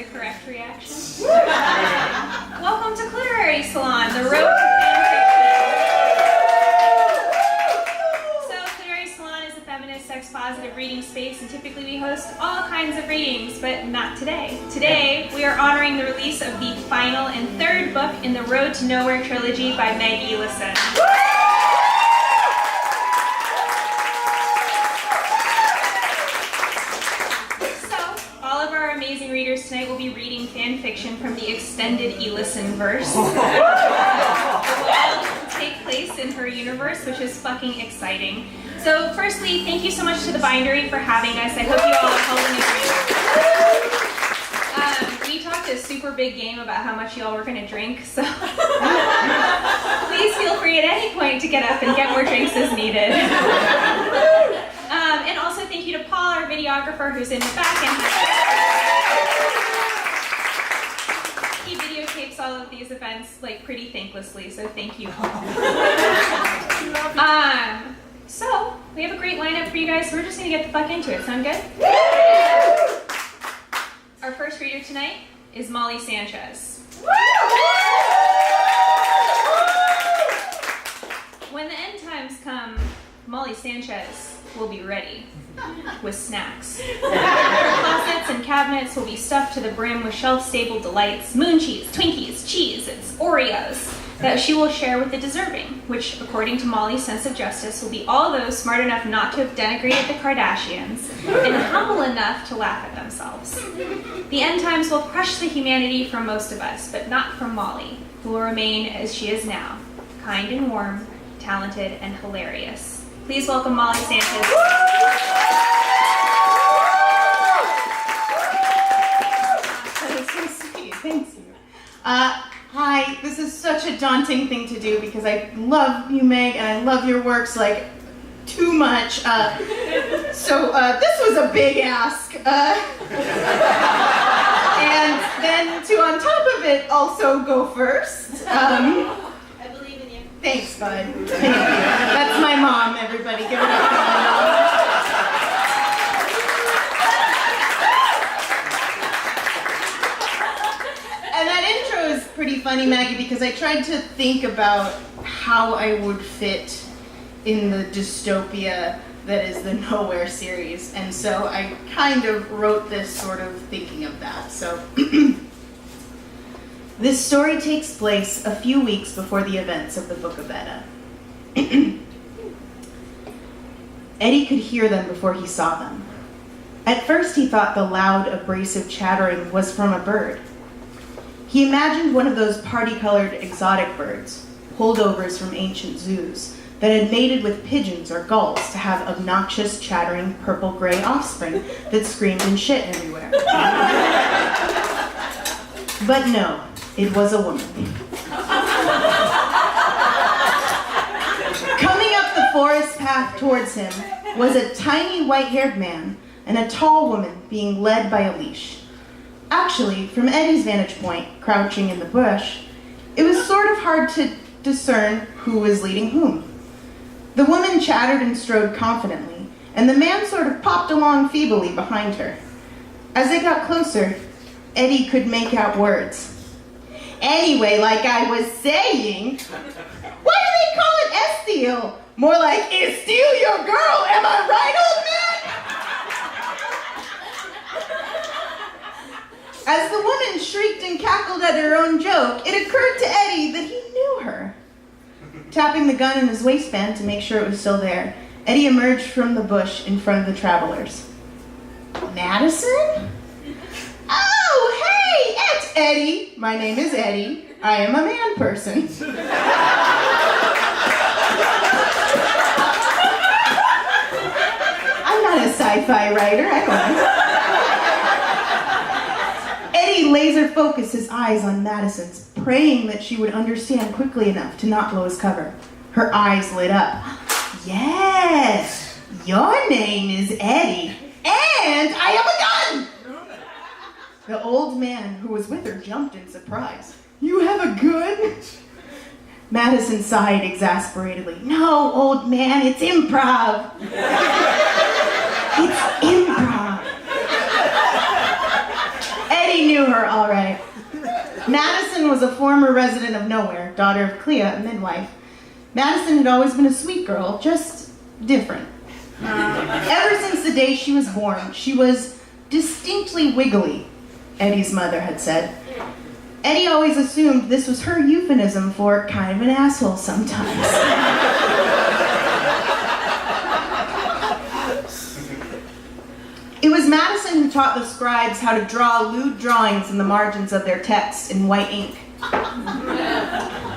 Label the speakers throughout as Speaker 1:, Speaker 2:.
Speaker 1: the correct reaction. Welcome to Cliterary Salon, the road to fanfiction. So, Cliterary Salon is a feminist, sex-positive reading space, and typically we host all kinds of readings, but not today. Today, we are honoring the release of the final and third book in the Road to Nowhere trilogy by Maggie Elison. Amazing readers tonight will be reading fan fiction from the extended Elison verse. It will all take place in her universe, which is fucking exciting. So firstly, thank you so much to the Bindery for having us. I hope you all are holding a drink. We talked a super big game about how much you all were going to drink, so please feel free at any point to get up and get more drinks as needed. And also thank you to Paul, our videographer, who's in the back and he videotapes all of these events like pretty thanklessly, so thank you, Paul. So we have a great lineup for you guys, so we're just gonna get the fuck into it. Sound good? Our first reader tonight is Molly Sanchez. When the end times come, Molly Sanchez will be ready with snacks. Her closets and cabinets will be stuffed to the brim with shelf-stable delights, moon cheese, Twinkies, Cheez-Its, Oreos, that she will share with the deserving, which, according to Molly's sense of justice, will be all those smart enough not to have denigrated the Kardashians and humble enough to laugh at themselves. The end times will crush the humanity from most of us, but not from Molly, who will remain as she is now, kind and warm, talented and hilarious. Please welcome Molly Sanchez.
Speaker 2: That is so sweet. Thanks you. Hi, this is such a daunting thing to do because I love you, Meg, and I love your works like too much. So this was a big ask. And then to on top of it also go first. Thanks, bud. Thank you. That's my mom, everybody. Give it up for my mom. And that intro is pretty funny, Maggie, because I tried to think about how I would fit in the dystopia that is the Nowhere series. And so I kind of wrote this sort of thinking of that. So this story takes place a few weeks before the events of the Book of Edda. Eddie could hear them before he saw them. At first he thought the loud, abrasive chattering was from a bird. He imagined one of those party-colored exotic birds, holdovers from ancient zoos, that had mated with pigeons or gulls to have obnoxious, chattering, purple-gray offspring that screamed and shit everywhere. But no. It was a woman. Coming up the forest path towards him was a tiny white-haired man and a tall woman being led by a leash. Actually, from Eddie's vantage point, crouching in the bush, it was sort of hard to discern who was leading whom. The woman chattered and strode confidently, and the man sort of popped along feebly behind her. As they got closer, Eddie could make out words. Anyway, like I was saying, why do they call it Estiel? More like, is Steal your girl, am I right, old man? As the woman shrieked and cackled at her own joke, it occurred to Eddie that he knew her. Tapping the gun in his waistband to make sure it was still there, Eddie emerged from the bush in front of the travelers. Madison? Oh, hey, it's Eddie. My name is Eddie. I am a man person. I'm not a sci-fi writer, I don't know. Eddie laser focused his eyes on Madison's, praying that she would understand quickly enough to not blow his cover. Her eyes lit up. Yes, your name is Eddie, and I have a gun! The old man who was with her jumped in surprise. You have a gun? Madison sighed exasperatedly. No, old man, it's improv. It's improv. Eddie knew her was a former resident of Nowhere, daughter of Clea, a midwife, Madison had always been a sweet girl, just different. Ever since the day she was born, she was distinctly wiggly, Eddie's mother had said. Eddie always assumed this was her euphemism for kind of an asshole sometimes. It was Madison who taught the scribes how to draw lewd drawings in the margins of their texts in white ink.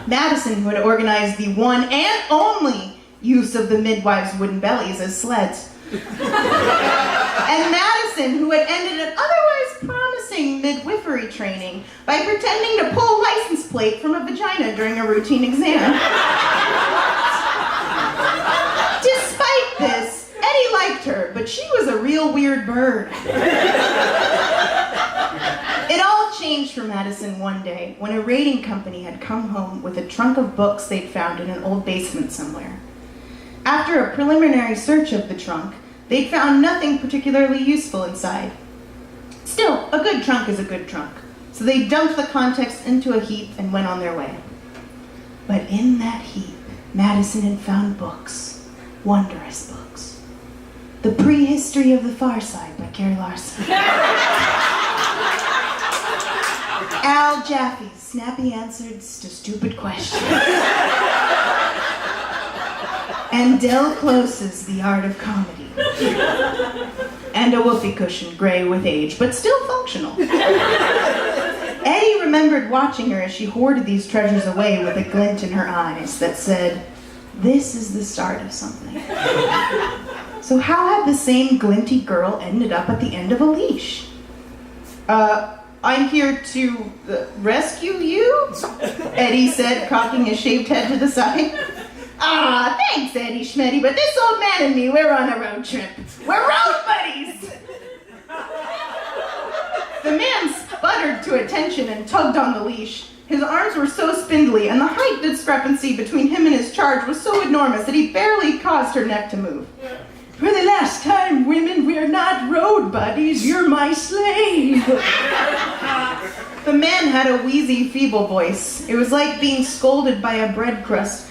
Speaker 2: Madison who had organized the one and only use of the midwives' wooden bellies as sleds. And Madison who had ended an otherwise promising midwifery training by pretending to pull a license plate from a vagina during a routine exam. Despite this, Eddie liked her, but she was a real weird bird. It all changed for Madison one day when a raiding company had come home with a trunk of books they'd found in an old basement somewhere. After a preliminary search of the trunk, they'd found nothing particularly useful inside. Still, a good trunk is a good trunk, so they dumped the contents into a heap and went on their way. But in that heap, Madison had found books, wondrous books. The Prehistory of the Far Side by Carrie Larson. Al Jaffe's Snappy Answers to Stupid Questions. And Del Close's The Art of Comedy. And a whoopee cushion, gray with age, but still functional. Eddie remembered watching her as she hoarded these treasures away with a glint in her eyes that said, "This is the start of something." So how had the same glinty girl ended up at the end of a leash? I'm here to rescue you, Eddie said, cocking his shaved head to the side. Ah, thanks, Eddie Schmetty, but this old man and me, we're on a road trip. We're road buddies! The man sputtered to attention and tugged on the leash. His arms were so spindly, and the height discrepancy between him and his charge was so enormous that he barely caused her neck to move. For the last time, women, we're not road buddies, you're my slave. The man had a wheezy, feeble voice. It was like being scolded by a bread crust.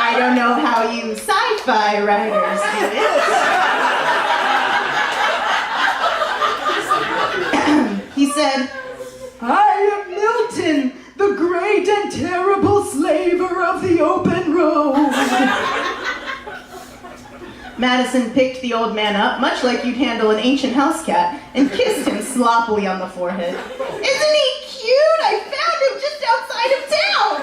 Speaker 2: I don't know how you sci-fi writers do it. He said, I am Milton, the great and terrible slaver of the open road. Madison picked the old man up, much like you'd handle an ancient house cat, and kissed him sloppily on the forehead. Isn't he cute? I found him just outside of town.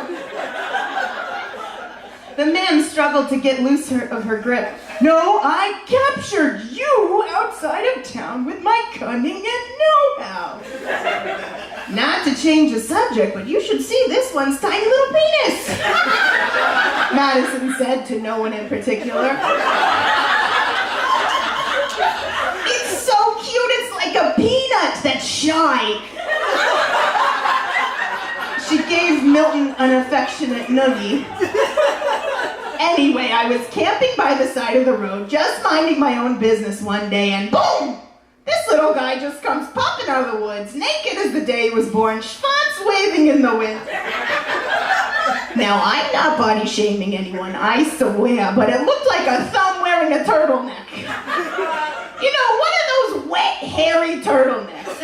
Speaker 2: The man struggled to get loose of her grip. No, I captured you outside of town with my cunning and know-how. Not to change the subject, but you should see this one's tiny little penis. Madison said to no one in particular. It's so cute, it's like a peanut that's shy. She gave Milton an affectionate noogie. Anyway, I was camping by the side of the road, just minding my own business one day, and boom! This little guy just comes popping out of the woods, naked as the day he was born, schwanz waving in the wind. Now, I'm not body shaming anyone, I swear, but it looked like a thumb wearing a turtleneck. You know, one of those wet, hairy turtlenecks.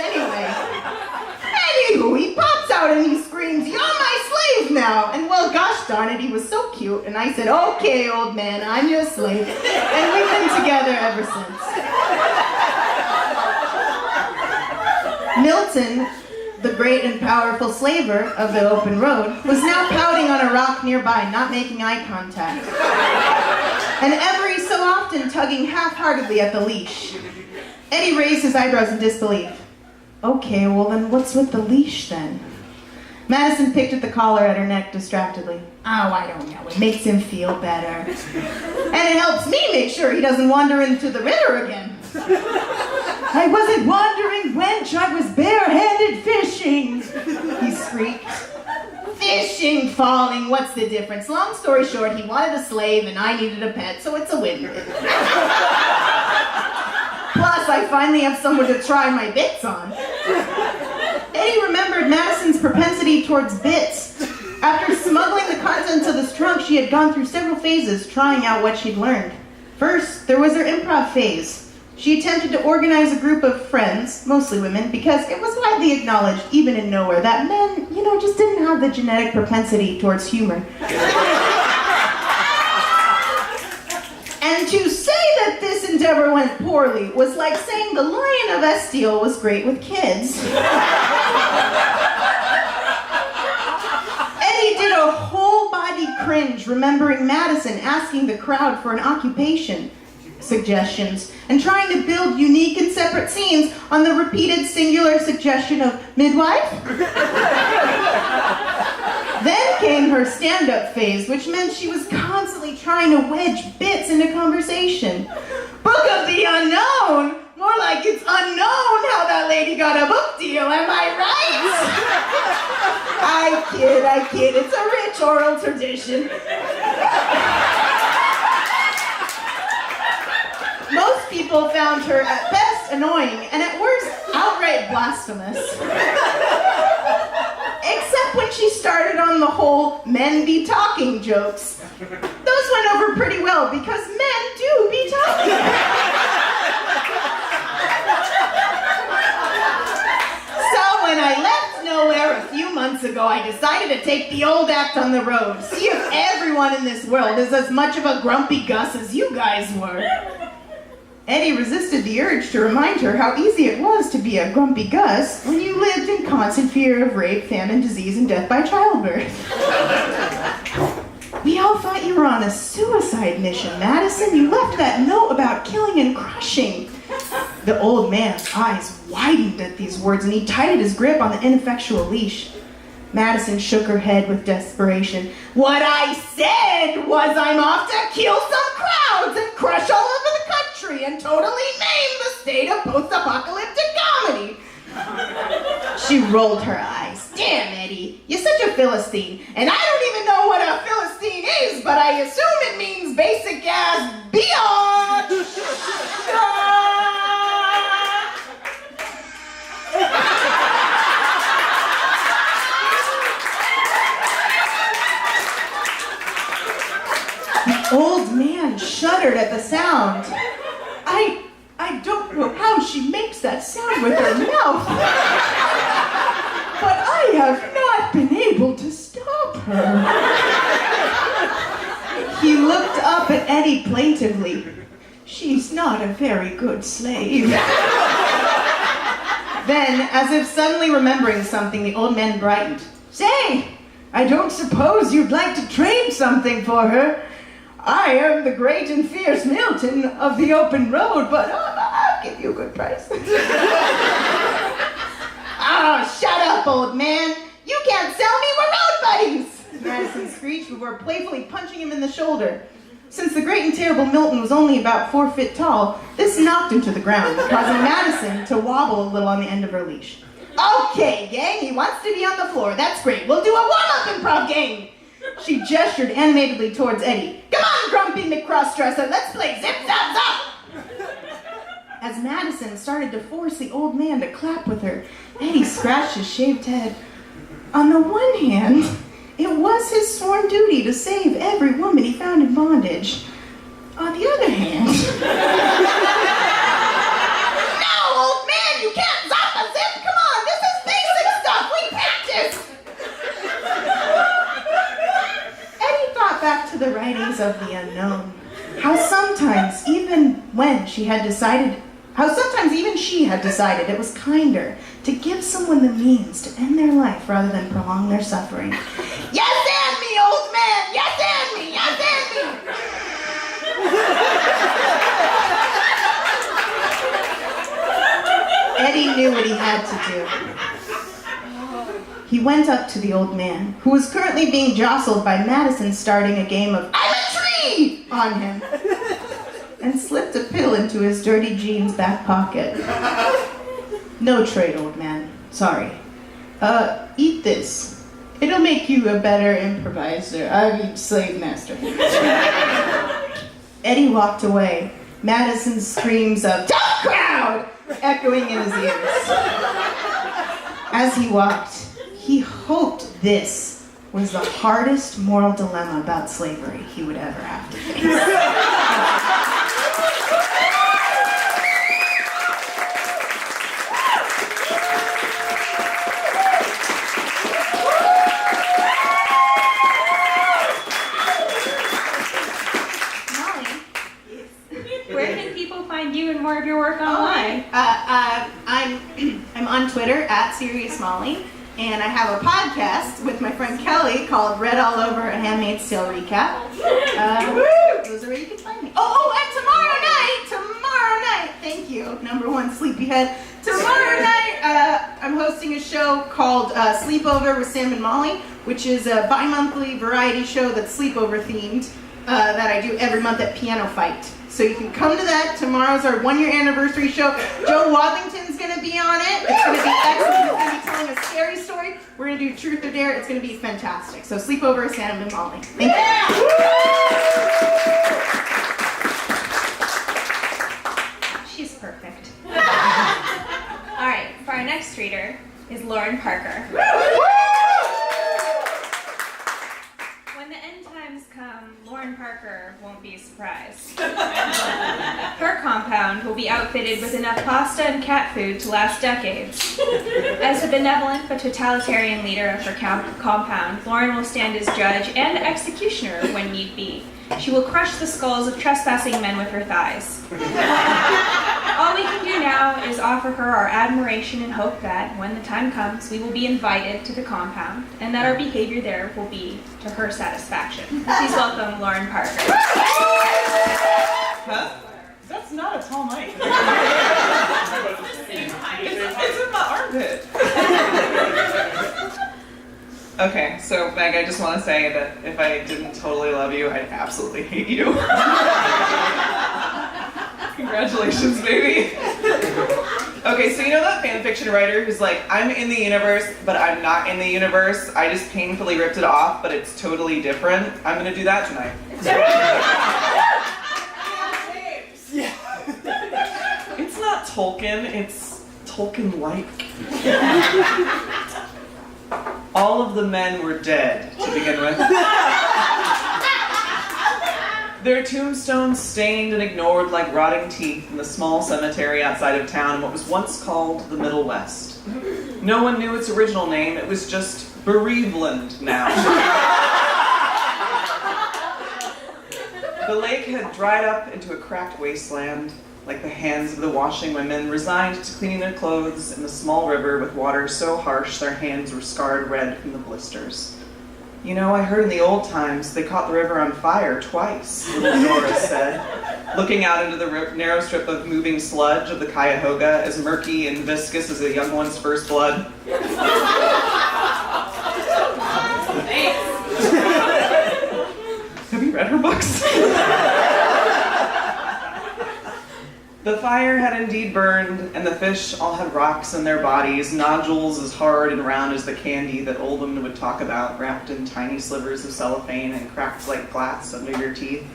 Speaker 2: Anywho, he pops out and he screams, "You're my slave now!" And well, gosh darn it, he was so cute. And I said, "Okay, old man, I'm your slave." And we've been together ever since. Milton, the great and powerful slaver of the open road, was now pouting on a rock nearby, not making eye contact. And every so often tugging half-heartedly at the leash. Eddie raised his eyebrows in disbelief. Okay, well then what's with the leash then? Madison picked at the collar at her neck distractedly. Oh, I don't know, it makes him feel better. And it helps me make sure he doesn't wander into the river again. I wasn't wandering, wench, I was barehanded fishing, he shrieked. Fishing, falling, what's the difference? Long story short, he wanted a slave and I needed a pet, so it's a win-win. Plus, I finally have someone to try my bits on. Eddie remembered Madison's propensity towards bits. After smuggling the contents of this trunk, she had gone through several phases, trying out what she'd learned. First, there was her improv phase. She attempted to organize a group of friends, mostly women, because it was widely acknowledged, even in nowhere, that men, just didn't have the genetic propensity towards humor. And to say that this endeavor went poorly was like saying the Lion of Estiel was great with kids. Eddie did a whole body cringe remembering Madison asking the crowd for an occupation suggestions and trying to build unique and separate scenes on the repeated singular suggestion of midwife. Then came her stand-up phase, which meant she was constantly trying to wedge bits into conversation. Book of the unknown! More like it's unknown how that lady got a book deal, am I right? I kid, it's a rich oral tradition. Most people found her at best annoying, and at worst, outright blasphemous. Except when she started on the whole men be talking jokes. Those went over pretty well because men do be talking. So when I left nowhere a few months ago, I decided to take the old act on the road. See if everyone in this world is as much of a grumpy Gus as you guys were. Eddie resisted the urge to remind her how easy it was to be a grumpy Gus when you lived in constant fear of rape, famine, disease, and death by childbirth. We all thought you were on a suicide mission, Madison. You left that note about killing and crushing. The old man's eyes widened at these words, and he tightened his grip on the ineffectual leash. Madison shook her head with desperation. What I said was I'm off to kill some crowds and crush all over the country and totally maim the state of post-apocalyptic comedy. She rolled her eyes. Damn, Eddie, you're such a Philistine. And I don't even know what a Philistine is, but I assume it means basic ass biatch. The old man shuddered at the sound. I don't know how she makes that sound with her mouth. But I have not been able to stop her. He looked up at Eddie plaintively. She's not a very good slave. Then, as if suddenly remembering something, the old man brightened. Say, I don't suppose you'd like to trade something for her. I am the great and fierce Milton of the open road, but I'll give you a good price. Oh, shut up, old man. You can't sell me, we're road buddies. Madison screeched before playfully punching him in the shoulder. Since the great and terrible Milton was only about 4 feet tall, this knocked him to the ground, causing Madison to wobble a little on the end of her leash. Okay, gang, he wants to be on the floor. That's great. We'll do a warm-up improv game. She gestured animatedly towards Eddie. Come on, grumpy McCrossdresser, let's play Zip Zap Zop! As Madison started to force the old man to clap with her, Eddie scratched his shaved head. On the one hand, it was his sworn duty to save every woman he found in bondage. On the other hand... No, old man, you can't zop a zip! Come on, this is basic stuff! We practiced! Eddie thought back to the writings of the unknown. How sometimes even she had decided it was kinder to give someone the means to end their life rather than prolong their suffering. Yes, and me, old man! Yes, and me! Yes, and me! Eddie knew what he had to do. He went up to the old man, who was currently being jostled by Madison starting a game of I'm a tree on him, and slipped a pill into his dirty jeans back pocket. No trade, old man. Sorry. Eat this. It'll make you a better improviser. Slave master. Eddie walked away. Madison's screams of, "Don't crowd echoing in his ears. As he walked, he hoped this was the hardest moral dilemma about slavery he would ever have to face.
Speaker 1: You and more of your work online.
Speaker 2: I'm on Twitter at Serious Molly, and I have a podcast with my friend Kelly called Read All Over a Handmaid's Tale Recap. Those are where you can find me. And tomorrow night, thank you, number one sleepyhead. Tomorrow night, I'm hosting a show called Sleepover with Sam and Molly, which is a bi-monthly variety show that's sleepover themed that I do every month at Piano Fight. So you can come to that. Tomorrow's our 1-year anniversary show. Joe Wadlington's going to be on it. It's going to be excellent. He's going to be telling a scary story. We're going to do Truth or Dare. It's going to be fantastic. So Sleepover with Sam and Molly. Thank you.
Speaker 1: She's perfect. All right, for our next reader is Lauren Parker. When the end times come, Lauren Parker won't be surprised. Her compound will be outfitted with enough pasta and cat food to last decades. As the benevolent but totalitarian leader of her compound, Lauren will stand as judge and executioner when need be. She will crush the skulls of trespassing men with her thighs. All we can do now is offer her our admiration and hope that, when the time comes, we will be invited to the compound, and that our behavior there will be to her satisfaction. Please welcome Lauren Parker.
Speaker 3: Huh? That's not a tall mic. It's in my armpit. Okay, so Meg, I just want to say that if I didn't totally love you, I'd absolutely hate you. Congratulations, baby. Okay, so you know that fan fiction writer who's like, I'm in the universe, but I'm not in the universe. I just painfully ripped it off, but it's totally different. I'm going to do that tonight. Yeah. It's not Tolkien, it's Tolkien-like. All of the men were dead, to begin with. Their tombstones stained and ignored like rotting teeth in the small cemetery outside of town in what was once called the Middle West. No one knew its original name, it was just Bereaveland now. The lake had dried up into a cracked wasteland, like the hands of the washing women, resigned to cleaning their clothes in the small river with water so harsh their hands were scarred red from the blisters. You know, I heard in the old times they caught the river on fire twice, little Dora said, looking out into the narrow strip of moving sludge of the Cuyahoga, as murky and viscous as a young one's first blood. Have you read her books? The fire had indeed burned, and the fish all had rocks in their bodies, nodules as hard and round as the candy that old women would talk about, wrapped in tiny slivers of cellophane and cracked like glass under your teeth.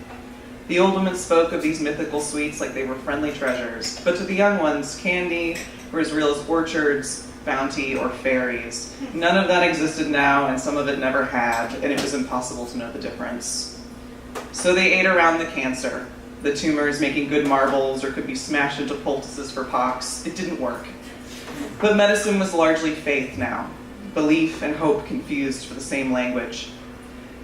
Speaker 3: The old women spoke of these mythical sweets like they were friendly treasures, but to the young ones, candy were as real as orchards, bounty, or fairies. None of that existed now, and some of it never had, and it was impossible to know the difference. So they ate around the cancer. The tumors making good marbles or could be smashed into poultices for pox. It didn't work. But medicine was largely faith now. Belief and hope confused for the same language.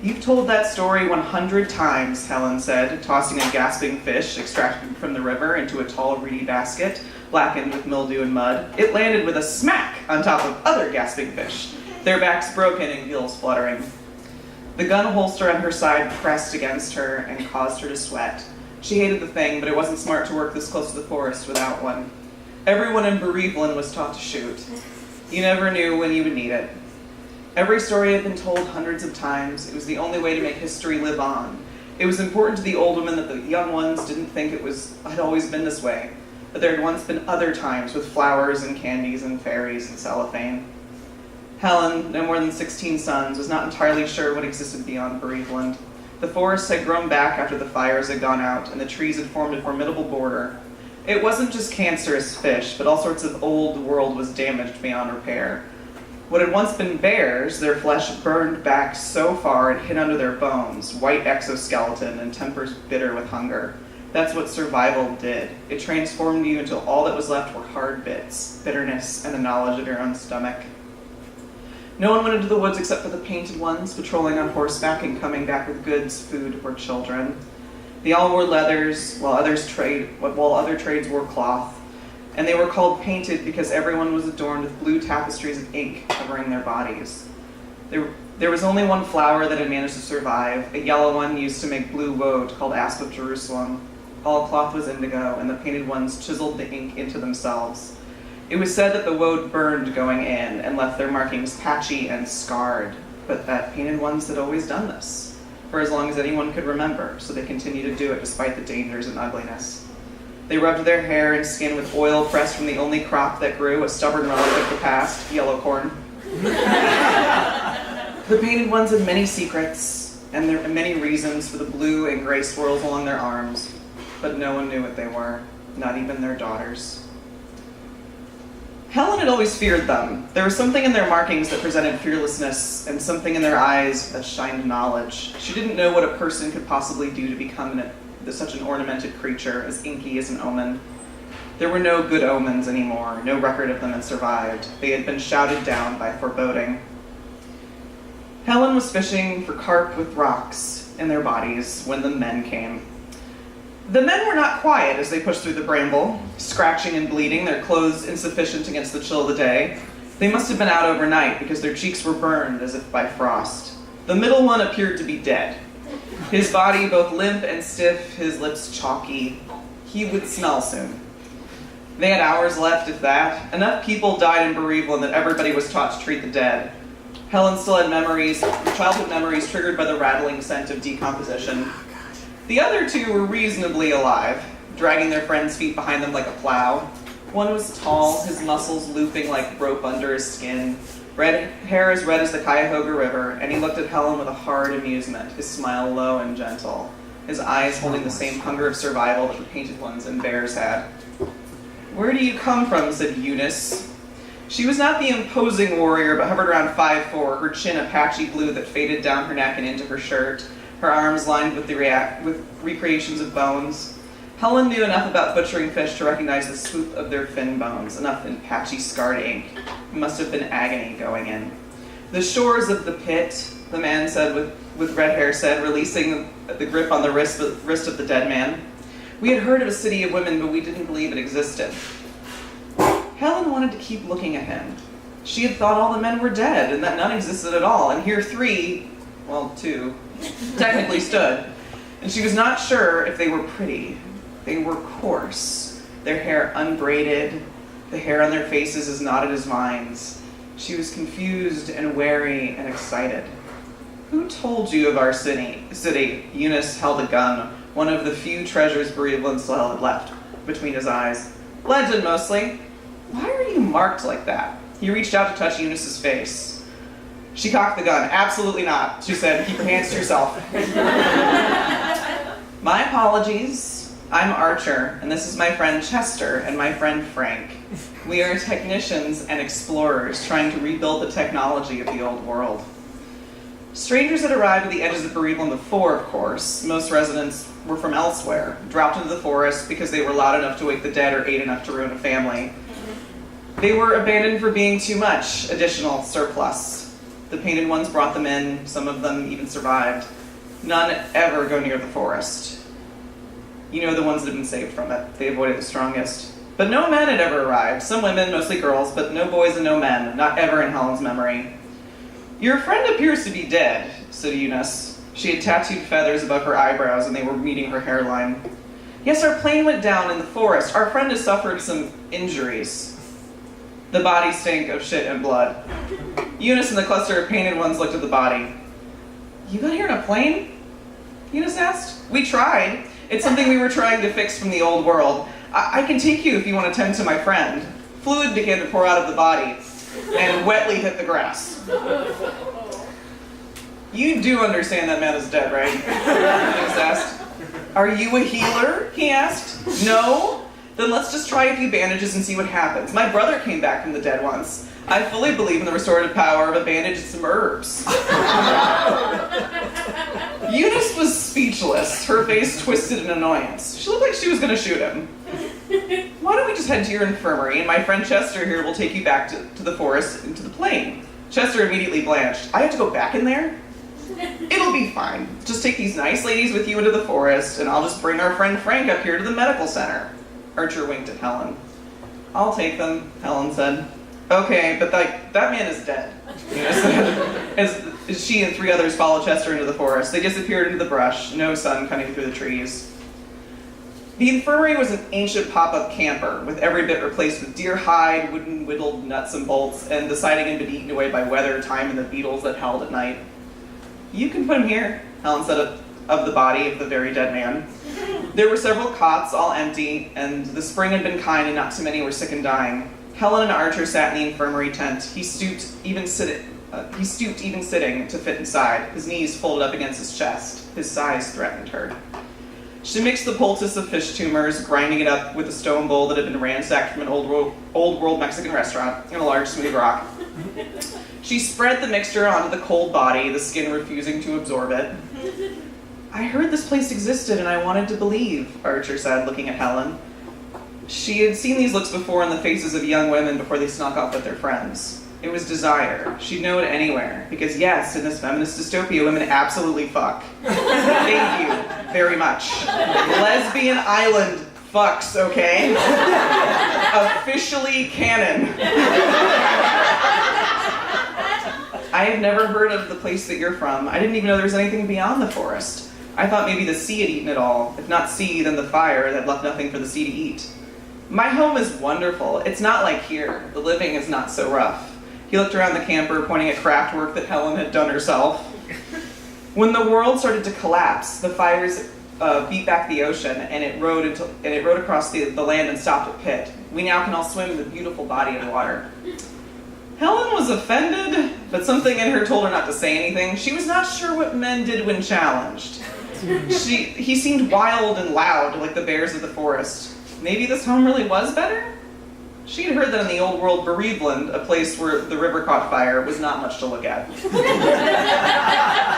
Speaker 3: You've told that story 100 times, Helen said, tossing a gasping fish extracted from the river into a tall reedy basket, blackened with mildew and mud. It landed with a smack on top of other gasping fish, their backs broken and gills fluttering. The gun holster on her side pressed against her and caused her to sweat. She hated the thing, but it wasn't smart to work this close to the forest without one. Everyone in Bereaveland was taught to shoot. You never knew when you would need it. Every story had been told hundreds of times. It was the only way to make history live on. It was important to the old women that the young ones didn't think had always been this way, that there had once been other times with flowers and candies and fairies and cellophane. Helen, no more than 16 sons, was not entirely sure what existed beyond Bereaveland. The forests had grown back after the fires had gone out, and the trees had formed a formidable border. It wasn't just cancerous fish, but all sorts of old world was damaged beyond repair. What had once been bears, their flesh burned back so far it hid under their bones, white exoskeleton and tempers bitter with hunger. That's what survival did. It transformed you until all that was left were hard bits, bitterness, and the knowledge of your own stomach. No one went into the woods except for the painted ones, patrolling on horseback and coming back with goods, food, or children. They all wore leathers, while other trades wore cloth, and they were called painted because everyone was adorned with blue tapestries of ink covering their bodies. There was only one flower that had managed to survive, a yellow one used to make blue woad called asp of Jerusalem. All cloth was indigo, and the painted ones chiseled the ink into themselves. It was said that the woad burned going in and left their markings patchy and scarred, but that painted ones had always done this, for as long as anyone could remember, so they continued to do it despite the dangers and ugliness. They rubbed their hair and skin with oil pressed from the only crop that grew, a stubborn relic of the past, yellow corn. The painted ones had many secrets, and there were many reasons for the blue and gray swirls along their arms, but no one knew what they were, not even their daughters. Helen had always feared them. There was something in their markings that presented fearlessness, and something in their eyes that shined knowledge. She didn't know what a person could possibly do to become such an ornamented creature, as inky as an omen. There were no good omens anymore. No record of them had survived. They had been shouted down by foreboding. Helen was fishing for carp with rocks in their bodies when the men came. The men were not quiet as they pushed through the bramble, scratching and bleeding, their clothes insufficient against the chill of the day. They must have been out overnight because their cheeks were burned as if by frost. The middle one appeared to be dead. His body both limp and stiff, his lips chalky. He would smell soon. They had hours left, if that. Enough people died in bereavement that everybody was taught to treat the dead. Helen still had childhood memories triggered by the rattling scent of decomposition. The other two were reasonably alive, dragging their friend's feet behind them like a plow. One was tall, his muscles looping like rope under his skin, hair as red as the Cuyahoga River, and he looked at Helen with a hard amusement, his smile low and gentle, his eyes holding the same hunger of survival that the painted ones and bears had. "Where do you come from?" said Eunice. She was not the imposing warrior, but hovered around 5'4", her chin a patchy blue that faded down her neck and into her shirt, her arms lined with recreations of bones. Helen knew enough about butchering fish to recognize the swoop of their fin bones, enough in patchy scarred ink. It must have been agony going in. "The shores of the pit," the man said with red hair said, releasing the grip on the wrist of the dead man. "We had heard of a city of women, but we didn't believe it existed." Helen wanted to keep looking at him. She had thought all the men were dead and that none existed at all, and here two, technically stood. And she was not sure if they were pretty. They were coarse, their hair unbraided, the hair on their faces as knotted as vines. She was confused and wary and excited. "Who told you of our city?" Eunice held a gun, one of the few treasures Bereavement still had left, between his eyes. "Legend, mostly." "Why are you marked like that?" He reached out to touch Eunice's face. She cocked the gun. "Absolutely not," she said. "Keep your hands to yourself." "My apologies. I'm Archer, and this is my friend Chester and my friend Frank. We are technicians and explorers trying to rebuild the technology of the old world." Strangers had arrived at the edges of Bereavement before, of course. Most residents were from elsewhere, dropped into the forest because they were loud enough to wake the dead or ate enough to ruin a family. They were abandoned for being too much, additional surplus. The painted ones brought them in, some of them even survived. None ever go near the forest. You know, the ones that have been saved from it. They avoided the strongest. But no men had ever arrived. Some women, mostly girls, but no boys and no men, not ever in Helen's memory. "Your friend appears to be dead," said Eunice. She had tattooed feathers above her eyebrows and they were meeting her hairline. "Yes, our plane went down in the forest. Our friend has suffered some injuries." The body stank of shit and blood. Eunice and the cluster of painted ones looked at the body. "You got here in a plane?" Eunice asked. "We tried. It's something we were trying to fix from the old world. I can take you if you want to tend to my friend." Fluid began to pour out of the body and wetly hit the grass. "You do understand that man is dead, right?" Eunice asked. "Are you a healer?" he asked. "No. Then let's just try a few bandages and see what happens. My brother came back from the dead once. I fully believe in the restorative power of a bandage and some herbs. Eunice was speechless, her face twisted in annoyance. She looked like she was going to shoot him. Why don't we just head to your infirmary, and my friend Chester here will take you back to the forest and to the plain. Chester immediately blanched. I have to go back in there? It'll be fine. Just take these nice ladies with you into the forest, and I'll just bring our friend Frank up here to the medical center. Archer winked at Helen. I'll take them, Helen said. Okay, but that man is dead. As she and 3 others followed Chester into the forest, they disappeared into the brush, no sun coming through the trees. The infirmary was an ancient pop-up camper, with every bit replaced with deer hide, wooden whittled nuts and bolts, and the siding had been eaten away by weather, time, and the beetles that howled at night. You can put him here, Helen said of the body of the very dead man. There were several cots, all empty, and the spring had been kind and not too many were sick and dying. Helen and Archer sat in the infirmary tent. He stooped even sitting to fit inside, his knees folded up against his chest. His size threatened her. She mixed the poultice of fish tumors, grinding it up with a stone bowl that had been ransacked from an old world Mexican restaurant, in a large smooth rock. She spread the mixture onto the cold body, the skin refusing to absorb it. I heard this place existed and I wanted to believe, Archer said, looking at Helen. She had seen these looks before in the faces of young women before they snuck off with their friends. It was desire. She'd know it anywhere. Because yes, in this feminist dystopia, women absolutely fuck. Thank you very much. Lesbian Island fucks, okay? Officially canon. I have never heard of the place that you're from. I didn't even know there was anything beyond the forest. I thought maybe the sea had eaten it all. If not sea, then the fire that left nothing for the sea to eat. My home is wonderful. It's not like here. The living is not so rough. He looked around the camper, pointing at craft work that Helen had done herself. When the world started to collapse, the fires beat back the ocean, and it rode across the land and stopped at Pitt. We now can all swim in the beautiful body of water. Helen was offended, but something in her told her not to say anything. She was not sure what men did when challenged. He seemed wild and loud, like the bears of the forest. Maybe this home really was better? She had heard that in the old world Bereaveland, a place where the river caught fire, was not much to look at.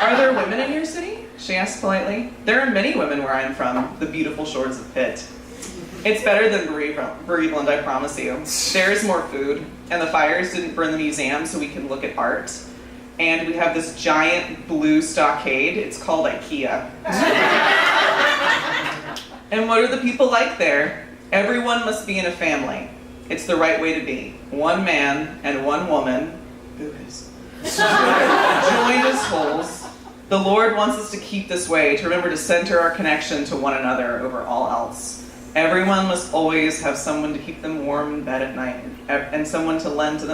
Speaker 3: Are there women in your city? She asked politely. There are many women where I am from, the beautiful shores of Pitt. It's better than Bereaveland, I promise you. There is more food, and the fires didn't burn the museum so we can look at art. And we have this giant blue stockade. It's called IKEA. And what are the people like there? Everyone must be in a family. It's the right way to be. One man and one woman, joined as wholes. The Lord wants us to keep this way, to remember to center our connection to one another over all else. Everyone must always have someone to keep them warm in bed at night, and someone to tend to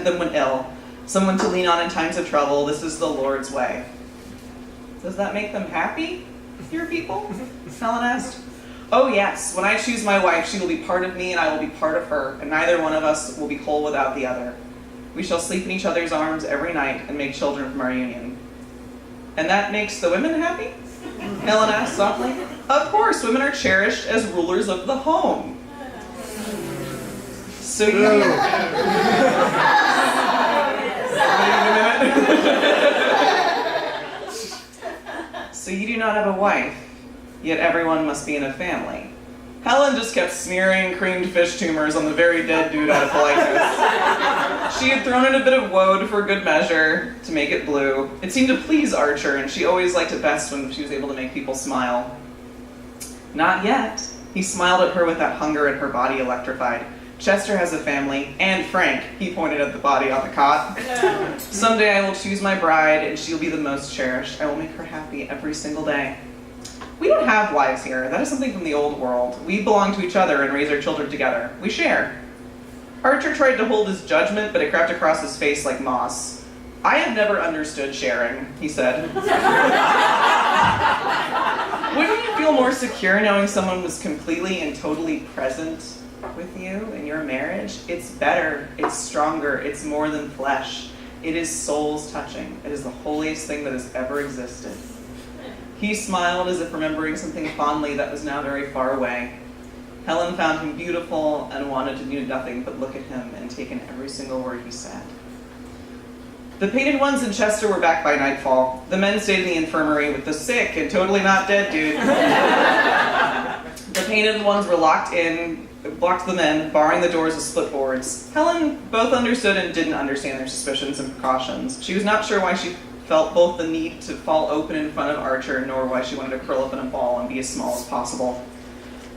Speaker 3: them when ill, someone to lean on in times of trouble. This is the Lord's way. Does that make them happy, your people? Helen asked. Oh yes, when I choose my wife, she will be part of me and I will be part of her, and neither one of us will be whole without the other. We shall sleep in each other's arms every night and make children from our union. And that makes the women happy? Helen asked softly. Of course, women are cherished as rulers of the home. So you... So you do not have a wife, yet everyone must be in a family. Helen just kept smearing creamed fish tumors on the very dead dude out of politeness. She had thrown in a bit of woad for good measure to make it blue. It seemed to please Archer, and she always liked it best when she was able to make people smile. Not yet. He smiled at her with that hunger in her body electrified. Chester has a family, and Frank, he pointed at the body on the cot. Someday I will choose my bride, and she'll be the most cherished. I will make her happy every single day. We don't have wives here. That is something from the old world. We belong to each other and raise our children together. We share. Archer tried to hold his judgment, but it crept across his face like moss. I have never understood sharing, he said. Wouldn't you feel more secure knowing someone was completely and totally present with you in your marriage? It's better, it's stronger, it's more than flesh. It is souls touching. It is the holiest thing that has ever existed. He smiled as if remembering something fondly that was now very far away. Helen found him beautiful and wanted to do nothing but look at him and take in every single word he said. The painted ones in Chester were back by nightfall. The men stayed in the infirmary with the sick and totally not dead dude. The painted ones were locked the men, barring the doors with split boards. Helen both understood and didn't understand their suspicions and precautions. She was not sure why she felt both the need to fall open in front of Archer, nor why she wanted to curl up in a ball and be as small as possible.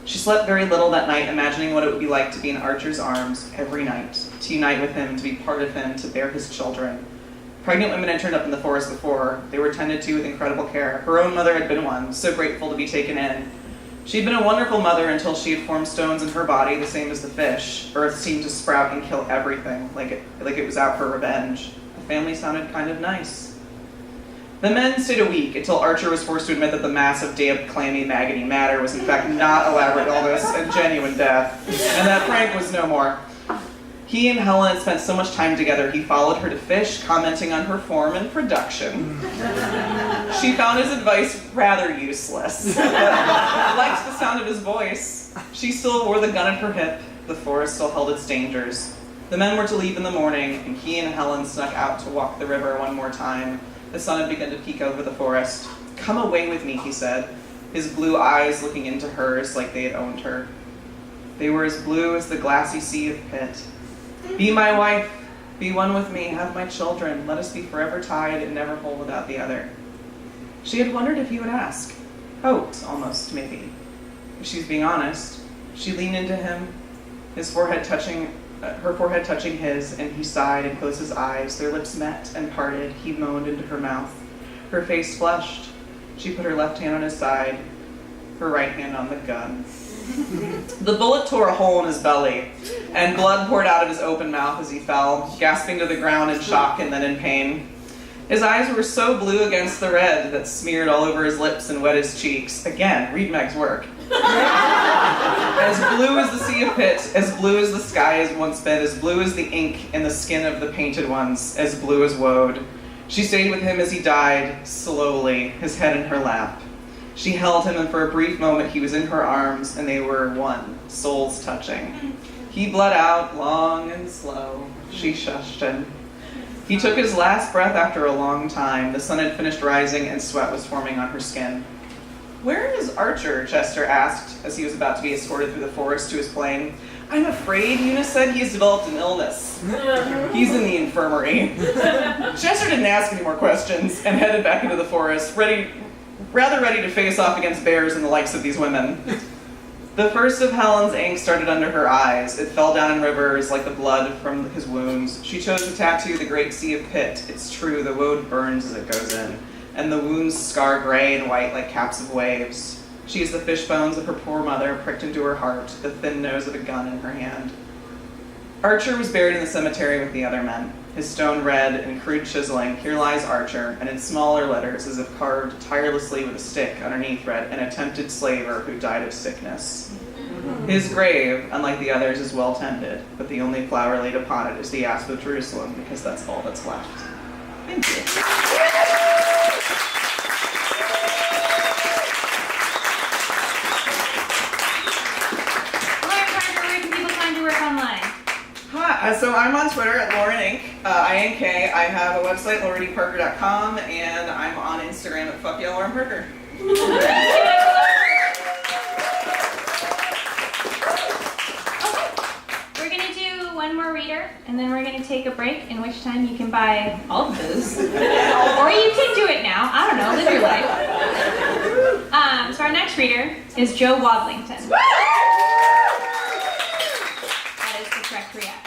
Speaker 3: She slept very little that night, imagining what it would be like to be in Archer's arms every night, to unite with him, to be part of him, to bear his children. Pregnant women had turned up in the forest before. They were tended to with incredible care. Her own mother had been one, so grateful to be taken in. She had been a wonderful mother until she had formed stones in her body, the same as the fish. Earth seemed to sprout and kill everything, like it was out for revenge. The family sounded kind of nice. The men stayed a week, until Archer was forced to admit that the mass of damp, clammy, maggoty matter was in fact not elaborate illness and genuine death, and that Frank was no more. He and Helen had spent so much time together, he followed her to fish, commenting on her form and production. She found his advice rather useless, but liked the sound of his voice. She still wore the gun at her hip. The forest still held its dangers. The men were to leave in the morning, and he and Helen snuck out to walk the river one more time. The sun had begun to peek over the forest. "Come away with me," he said, his blue eyes looking into hers like they had owned her. They were as blue as the glassy sea of Pitt. "Be my wife, be one with me, have my children, let us be forever tied and never whole without the other." She had wondered if he would ask. Hoped, almost, maybe. If she was being honest. She leaned into him, her forehead touching his, and he sighed and closed his eyes. Their lips met and parted. He moaned into her mouth. Her face flushed. She put her left hand on his side, her right hand on the gun. The bullet tore a hole in his belly, and blood poured out of his open mouth as he fell, gasping to the ground in shock and then in pain. His eyes were so blue against the red that smeared all over his lips and wet his cheeks. Again, read Meg's work. As blue as the sea of Pitt, as blue as the sky has once been, as blue as the ink in the skin of the painted ones, as blue as woad. She stayed with him as he died, slowly, his head in her lap. She held him, and for a brief moment he was in her arms, and they were one, souls touching. He bled out, long and slow. She shushed him. He took his last breath after a long time. The sun had finished rising, and sweat was forming on her skin. "Where is Archer?" Chester asked, as he was about to be escorted through the forest to his plane. "I'm afraid," Eunice said, "he has developed an illness. He's in the infirmary." Chester didn't ask any more questions, and headed back into the forest, rather ready to face off against bears and the likes of these women. The first of Helen's ink started under her eyes. It fell down in rivers like the blood from his wounds. She chose to tattoo the great sea of Pitt. It's true, the woad burns as it goes in, and the wounds scar gray and white like caps of waves. She is the fish bones of her poor mother pricked into her heart, the thin nose of a gun in her hand. Archer was buried in the cemetery with the other men. His stone read in crude chiseling, "Here lies Archer," and in smaller letters, as if carved tirelessly with a stick, underneath read, "An attempted slaver who died of sickness." His grave, unlike the others, is well tended, but the only flower laid upon it is the asp of Jerusalem, because that's all that's left. Thank you. So I'm on Twitter at Lauren Inc. INK. I have a website, laurenparker.com, and I'm on Instagram at Fuck Yeah Lauren Parker.
Speaker 1: We're going to do one more reader, and then we're going to take a break, in which time you can buy all of those. Or you can do it now. I don't know. Live your life. So our next reader is Joe Wadlington. That is the correct reaction.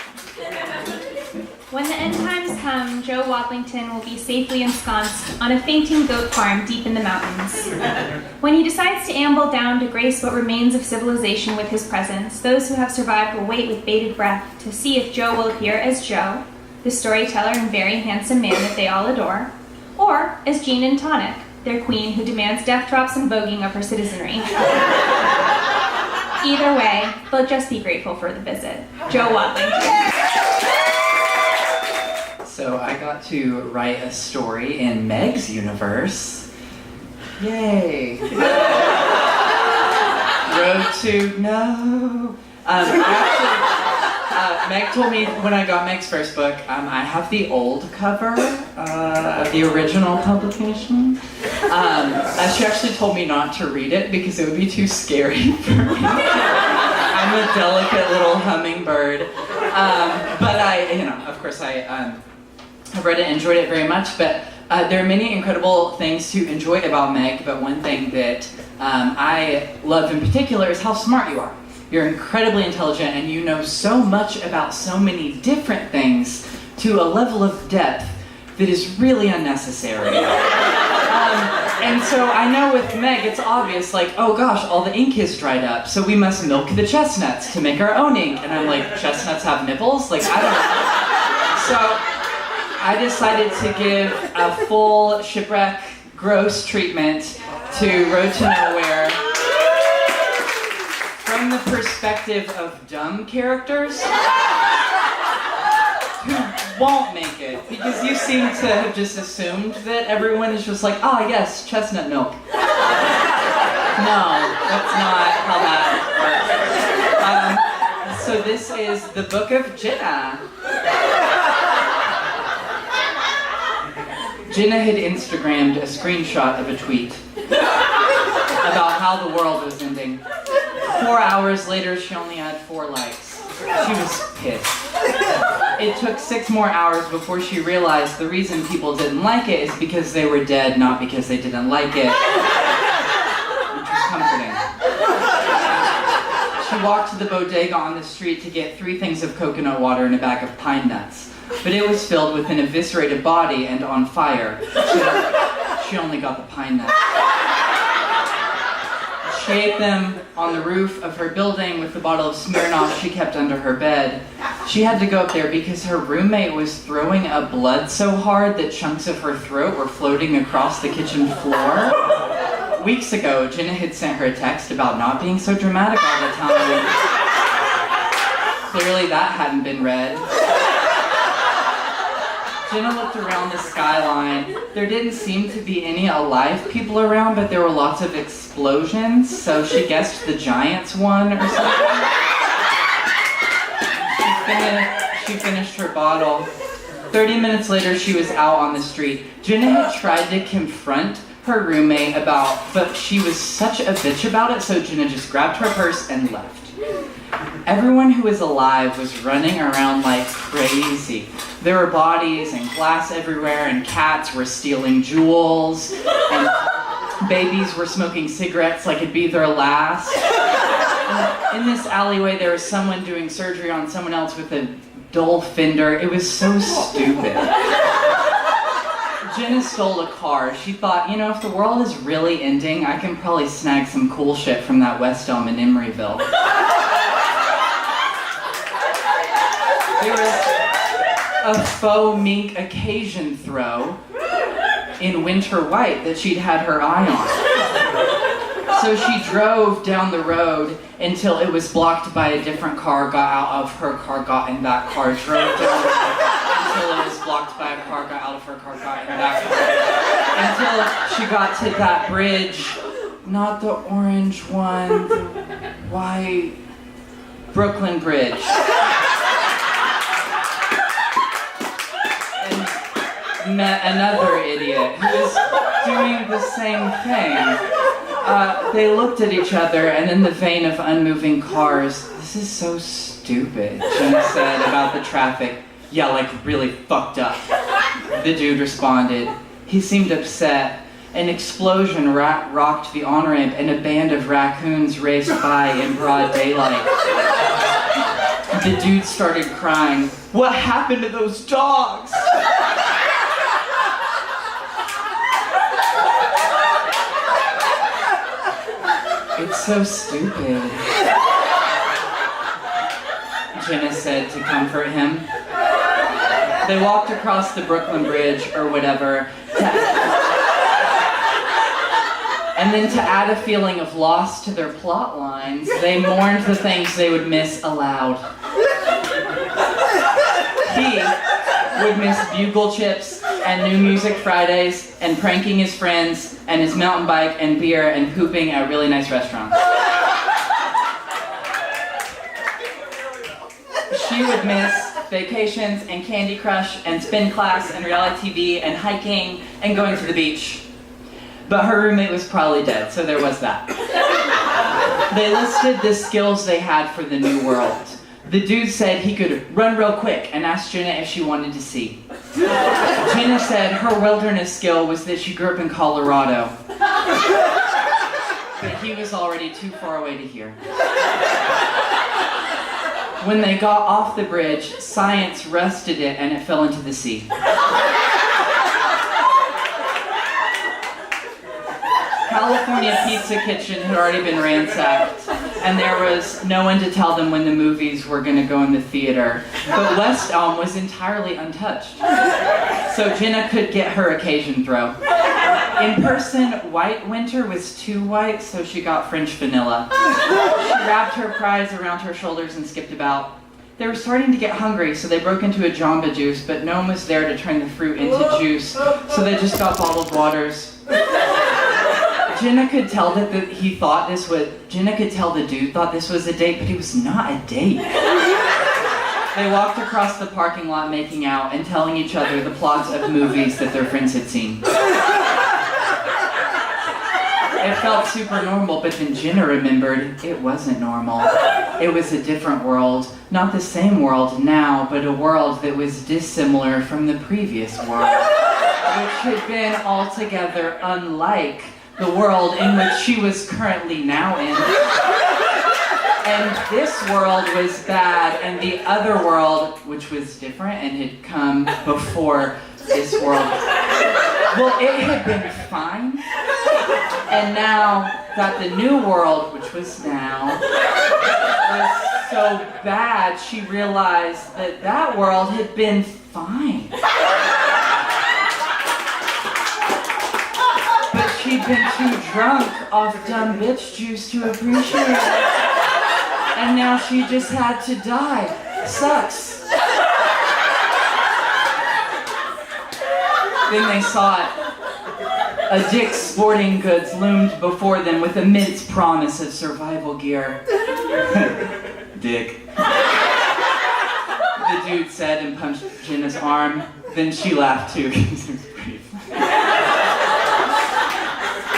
Speaker 1: When the end times come, Joe Wadlington will be safely ensconced on a fainting goat farm deep in the mountains. When he decides to amble down to grace what remains of civilization with his presence, those who have survived will wait with bated breath to see if Joe will appear as Joe, the storyteller and very handsome man that they all adore, or as Jean and Tonic, their queen who demands death drops and voguing of her citizenry. Either way, they'll just be grateful for the visit. Joe Wadlington.
Speaker 4: So I got to write a story in Meg's universe. Yay! Road to no. Actually, Meg told me when I got Meg's first book, I have the old cover of the original publication. She actually told me not to read it because it would be too scary for me. I'm a delicate little hummingbird. But of course I have read it and enjoyed it very much. But there are many incredible things to enjoy about Meg, but one thing that I love in particular is how smart you are. You're incredibly intelligent and you know so much about so many different things to a level of depth that is really unnecessary. And so I know with Meg it's obvious, like, oh gosh, all the ink is dried up, so we must milk the chestnuts to make our own ink. And I'm like, chestnuts have nipples? Like, I don't know. So I decided to give a full shipwreck gross treatment to Road to Nowhere from the perspective of dumb characters who won't make it, because you seem to have just assumed that everyone is just like, ah, yes, chestnut milk. No, that's not how that works. So this is the Book of Jenna. Jenna had Instagrammed a screenshot of a tweet about how the world was ending. 4 hours later, she only had 4 likes. She was pissed. It took 6 more hours before she realized the reason people didn't like it is because they were dead, not because they didn't like it. Which was comforting. She walked to the bodega on the street to get 3 things of coconut water and a bag of pine nuts. But it was filled with an eviscerated body and on fire. So she only got the pine nuts. She ate them on the roof of her building with the bottle of Smirnoff she kept under her bed. She had to go up there because her roommate was throwing up blood so hard that chunks of her throat were floating across the kitchen floor. Weeks ago, Jenna had sent her a text about not being so dramatic all the time. Clearly that hadn't been read. Jenna looked around the skyline. There didn't seem to be any alive people around, but there were lots of explosions, so she guessed the Giants won or something. She finished her bottle. 30 minutes later, she was out on the street. Jenna had tried to confront her roommate but she was such a bitch about it, so Jenna just grabbed her purse and left. Everyone who was alive was running around like crazy. There were bodies and glass everywhere, and cats were stealing jewels, and babies were smoking cigarettes like it'd be their last. In this alleyway, there was someone doing surgery on someone else with a dull fender. It was so stupid. Jenna stole a car. She thought, if the world is really ending, I can probably snag some cool shit from that West Elm in Emeryville. There was a faux mink occasion throw in winter white that she'd had her eye on. So she drove down the road until it was blocked by a different car, got out of her car, got in that car, drove down the road until it was blocked by a car, got out of her car, got in that car, until she got to that bridge, not the orange one, the white Brooklyn Bridge. Met another idiot who was doing the same thing. They looked at each other, and in the vein of unmoving cars, "This is so stupid," Jenna said about the traffic. "Yeah, like really fucked up." The dude responded. He seemed upset. An explosion rocked the on-ramp, and a band of raccoons raced by in broad daylight. The dude started crying. "What happened to those dogs?" "It's so stupid," Jenna said to comfort him. They walked across the Brooklyn Bridge, or whatever, and then to add a feeling of loss to their plot lines, they mourned the things they would miss aloud. He would miss bugle chips and New Music Fridays and pranking his friends and his mountain bike and beer and pooping at really nice restaurants. she would miss vacations and Candy Crush and spin class and reality TV and hiking and going to the beach. But her roommate was probably dead, so there was that. They listed the skills they had for the new world. The dude said he could run real quick and asked Jenna if she wanted to see. Jenna said her wilderness skill was that she grew up in Colorado. But he was already too far away to hear. When they got off the bridge, science rusted it and it fell into the sea. California Pizza Kitchen had already been ransacked, and there was no one to tell them when the movies were going to go in the theater. But West Elm was entirely untouched, so Jenna could get her occasion throw. In person, White Winter was too white, so she got French vanilla. She wrapped her prize around her shoulders and skipped about. They were starting to get hungry, so they broke into a Jamba Juice, but no one was there to turn the fruit into juice, so they just got bottled waters. Jenna could tell that Jenna could tell the dude thought this was a date, but it was not a date. They walked across the parking lot making out and telling each other the plots of movies that their friends had seen. It felt super normal, but then Jenna remembered it wasn't normal. It was a different world. Not the same world now, but a world that was dissimilar from the previous world, which had been altogether unlike the world in which she was currently now in. And this world was bad, and the other world, which was different and had come before this world, well, it had been fine. And now that the new world, which was now, was so bad, she realized that that world had been fine. But she'd been too drunk off dumb bitch juice to appreciate it. And now she just had to die. Sucks. Then they saw it. A Dick's Sporting Goods loomed before them with immense promise of survival gear. Dick. The dude said and punched Jenna's arm. Then she laughed too, because it was pretty funny.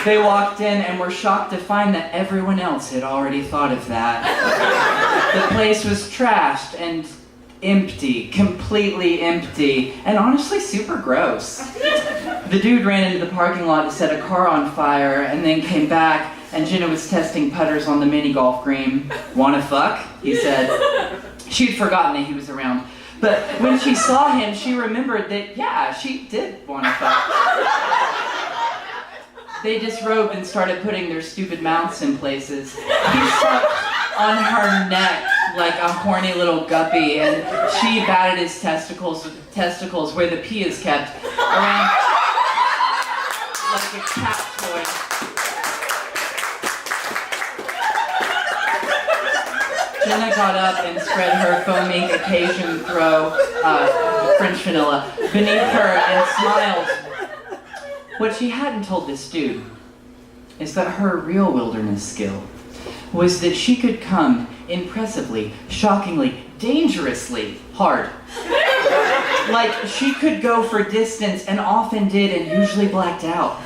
Speaker 4: They walked in and were shocked to find that everyone else had already thought of that. The place was trashed and empty, completely empty, and honestly super gross. The dude ran into the parking lot to set a car on fire and then came back, and Jenna was testing putters on the mini golf green. "Wanna fuck?" he said. She'd forgotten that he was around. But when she saw him, she remembered that, yeah, she did wanna fuck. They disrobed and started putting their stupid mouths in places. He sucked on her neck like a horny little guppy, and she batted his testicles where the pee is kept, around like a cat toy. Jenna got up and spread her foaming occasion throw, French vanilla, beneath her and smiled. What she hadn't told this dude is that her real wilderness skill was that she could come impressively, shockingly, dangerously hard. Like, she could go for distance and often did and usually blacked out.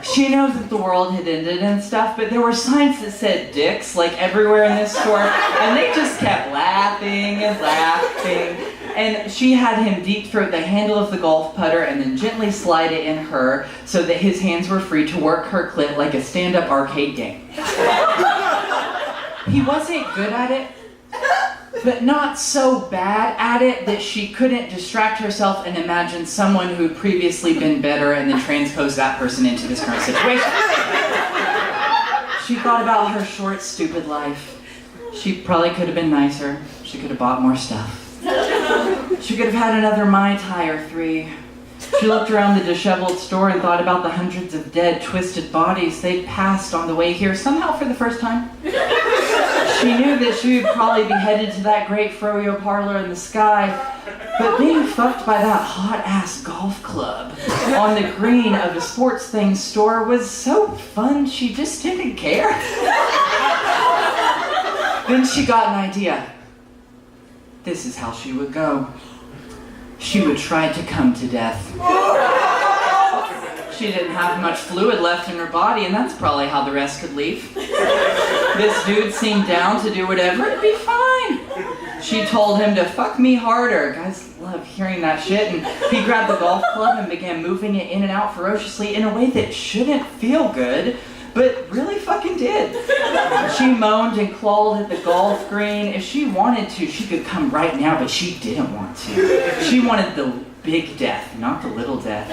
Speaker 4: She knows that the world had ended and stuff, but there were signs that said dicks, like, everywhere in this store, and they just kept laughing and laughing. And she had him deep throat the handle of the golf putter and then gently slide it in her so that his hands were free to work her clit like a stand-up arcade game. He wasn't good at it, but not so bad at it that she couldn't distract herself and imagine someone who'd previously been better and then transpose that person into this current situation. She thought about her short, stupid life. She probably could have been nicer. She could have bought more stuff. She could have had another Mai Tai or 3. She looked around the disheveled store and thought about the hundreds of dead, twisted bodies they'd passed on the way here, somehow for the first time. She knew that she would probably be headed to that great froyo parlor in the sky, but being fucked by that hot-ass golf club on the green of a sports things store was so fun she just didn't care. Then she got an idea. This is how she would go. She would try to come to death. She didn't have much fluid left in her body, and that's probably how the rest could leave. This dude seemed down to do whatever, it'd be fine. She told him to fuck me harder. Guys love hearing that shit. And he grabbed the golf club and began moving it in and out ferociously in a way that shouldn't feel good, but really fucking did. She moaned and clawed at the golf green. If she wanted to, she could come right now, but she didn't want to. She wanted the big death, not the little death.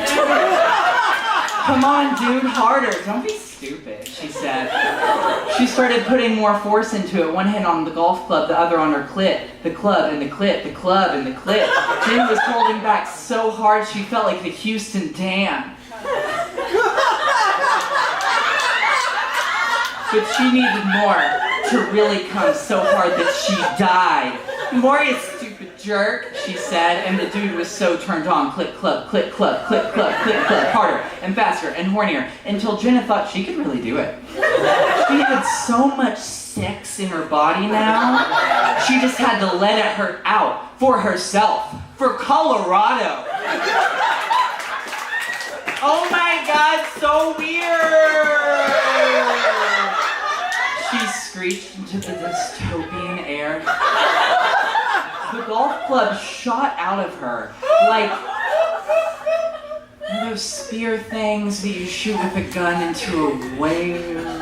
Speaker 4: Come on, dude, harder. Don't be stupid, she said. She started putting more force into it, one hand on the golf club, the other on her clit. The club and the clit, the club and the clit. Jen was holding back so hard she felt like the Houston Dam. But she needed more to really come so hard that she died. More, you stupid jerk, she said, and the dude was so turned on. Click, club, click, club, click, club, click, club, harder and faster and hornier, until Jenna thought she could really do it. She had so much sex in her body now, she just had to let it out for herself, for Colorado. Oh my God, so weird! She screeched into the dystopian air. The golf club shot out of her like one of those spear things that you shoot with a gun into a whale.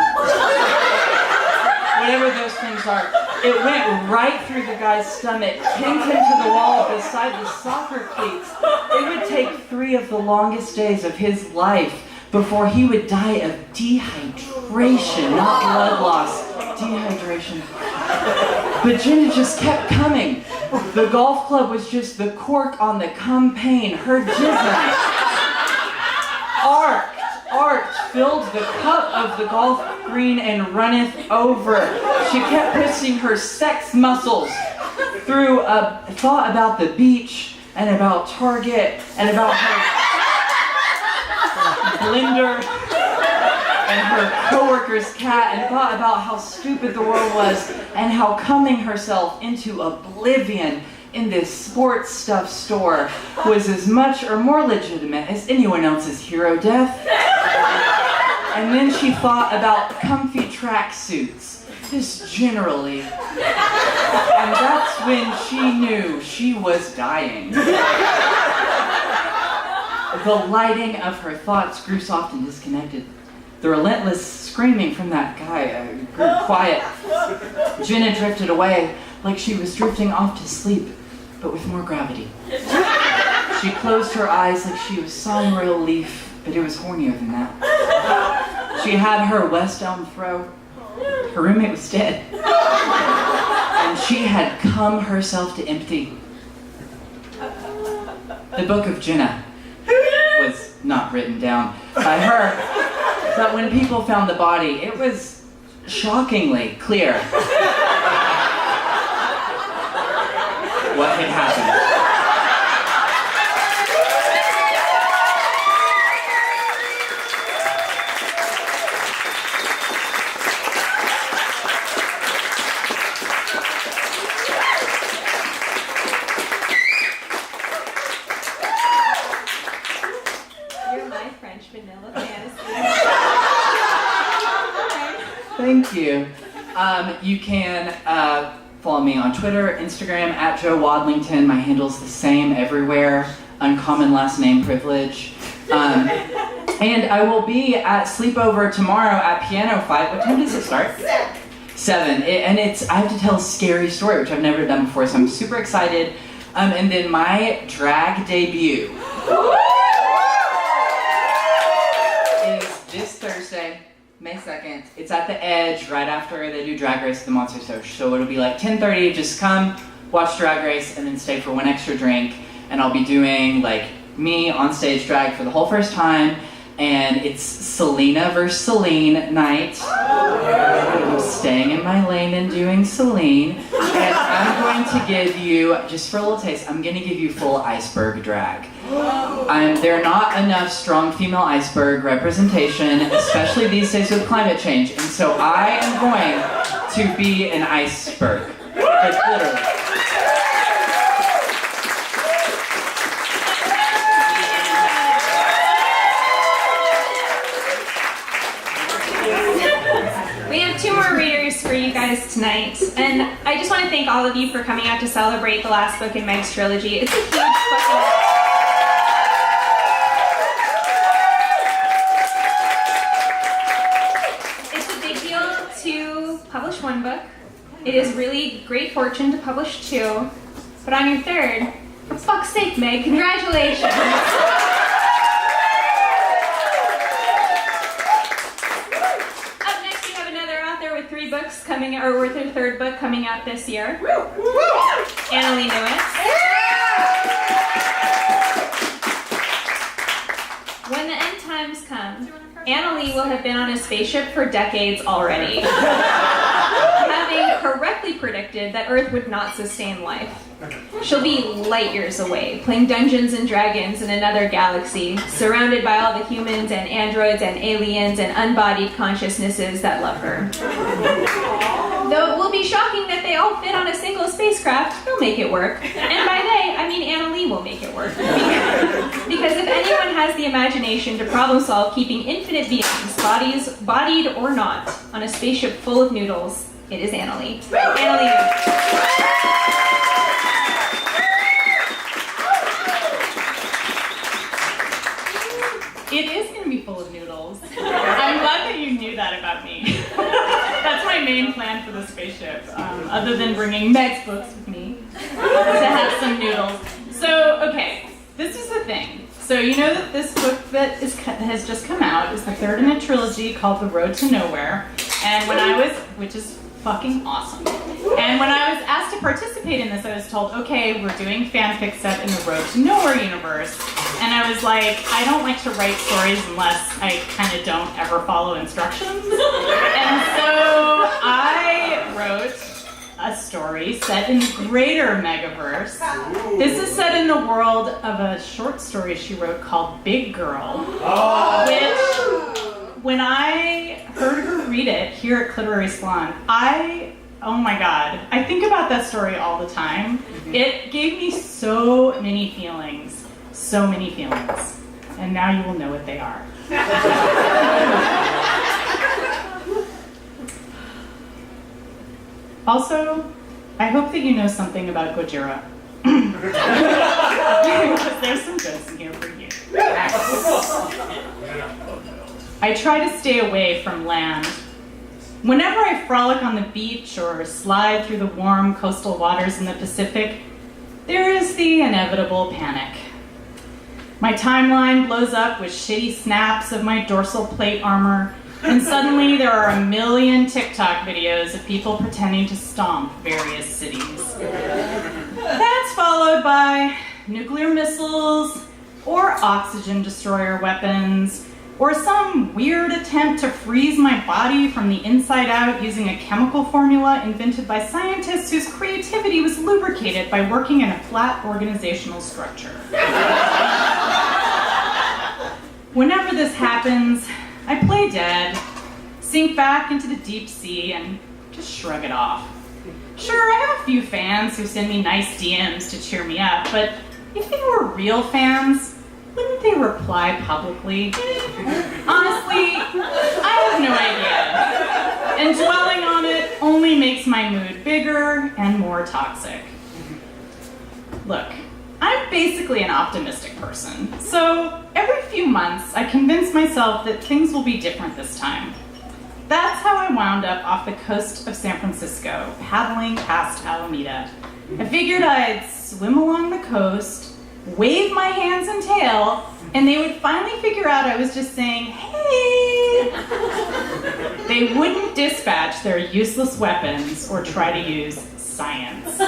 Speaker 4: Whatever those things are. It went right through the guy's stomach, pinned him to the wall beside the soccer cleats. It would take 3 of the longest days of his life before he would die of dehydration, not blood loss. Dehydration. But Jenna just kept coming. The golf club was just the cork on the cum pain. Her jism arced, filled the cup of the golf green and runneth over. She kept pushing her sex muscles through a thought about the beach and about Target and about her blender and her coworker's cat, and thought about how stupid the world was and how coming herself into oblivion in this sports stuff store was as much or more legitimate as anyone else's hero death. And then she thought about comfy tracksuits, just generally. And that's when she knew she was dying. The lighting of her thoughts grew soft and disconnected. The relentless screaming from that guy grew quiet. Jenna drifted away like she was drifting off to sleep, but with more gravity. She closed her eyes like she was sawing royal leaf, but it was hornier than that. She had her West Elm throw. Her roommate was dead. And she had come herself to empty. The Book of Jenna was not written down by her. But when people found the body, it was shockingly clear what had happened.
Speaker 1: You're my French vanilla fantasy.
Speaker 4: Thank you. You can follow me on Twitter, Instagram, at Joe Wadlington. My handle's the same everywhere. Uncommon last name privilege. And I will be at Sleepover tomorrow at Piano Fight. What time does it start? 7. I have to tell a scary story, which I've never done before, so I'm super excited. And then my drag debut is this Thursday, May 2nd. It's at the Edge right after they do Drag Race at the Monster Social. So it'll be like 10:30. Just come, watch Drag Race, and then stay for one extra drink. And I'll be doing like me on stage drag for the whole first time. And it's Selena versus Celine night. I'm staying in my lane and doing Celine. And I'm going to give you, just for a little taste, I'm going to give you full iceberg drag. There are not enough strong female iceberg representation, especially these days with climate change. And so I am going to be an iceberg. Like, literally.
Speaker 1: We have 2 more readers for you guys tonight, and I just want to thank all of you for coming out to celebrate the last book in Meg's trilogy. It's a huge fucking... It's a big deal to publish 1 book. It is really great fortune to publish 2, but on your 3rd, for fuck's sake, Meg, congratulations! With 3 books coming, or with her 3rd book coming out this year. Annalee Newitz. When the end times come, Annalee will have been on a spaceship for decades already, having correctly predicted that Earth would not sustain life. She'll be light years away, playing Dungeons and Dragons in another galaxy, surrounded by all the humans and androids and aliens and unbodied consciousnesses that love her. Though it will be shocking that they all fit on a single spacecraft, they'll make it work. And by they, I mean Annalee will make it work. Because if anyone has the imagination to problem solve keeping infinite beings, bodied or not, on a spaceship full of noodles, it is Annalee. Annalee.
Speaker 5: It is going to be full of noodles. I'm glad that you knew that about me. That's my main plan for the spaceship, other than bringing Meg's books with me, to have some noodles. So, okay, this is the thing. So you know that this book that has just come out is the 3rd in a trilogy called The Road to Nowhere, and which is fucking awesome. And when I was asked to participate in this, I was told, okay, we're doing fanfic set in the Road to Nowhere universe. And I was like, I don't like to write stories unless I kind of don't ever follow instructions. And so I wrote a story set in the greater Megaverse. This is set in the world of a short story she wrote called Big Girl, which, when I heard her read it here at Cliterary Salon, oh my god, I think about that story all the time. It gave me so many feelings. So many feelings. And now you will know what they are. Also, I hope that you know something about Gojira. Because there's some jokes in here for you. I try to stay away from land. Whenever I frolic on the beach or slide through the warm coastal waters in the Pacific, there is the inevitable panic. My timeline blows up with shitty snaps of my dorsal plate armor, and suddenly there are a million TikTok videos of people pretending to stomp various cities. That's followed by nuclear missiles, or oxygen destroyer weapons, or some weird attempt to freeze my body from the inside out using a chemical formula invented by scientists whose creativity was lubricated by working in a flat organizational structure. Whenever this happens, I play dead, sink back into the deep sea, and just shrug it off. Sure, I have a few fans who send me nice DMs to cheer me up, but if they were real fans, wouldn't they reply publicly? Honestly, I have no idea. And dwelling on it only makes my mood bigger and more toxic. Look, I'm basically an optimistic person, so every few months I convince myself that things will be different this time. That's how I wound up off the coast of San Francisco, paddling past Alameda. I figured I'd swim along the coast, wave my hands and tail, and they would finally figure out I was just saying, hey! They wouldn't dispatch their useless weapons or try to use science.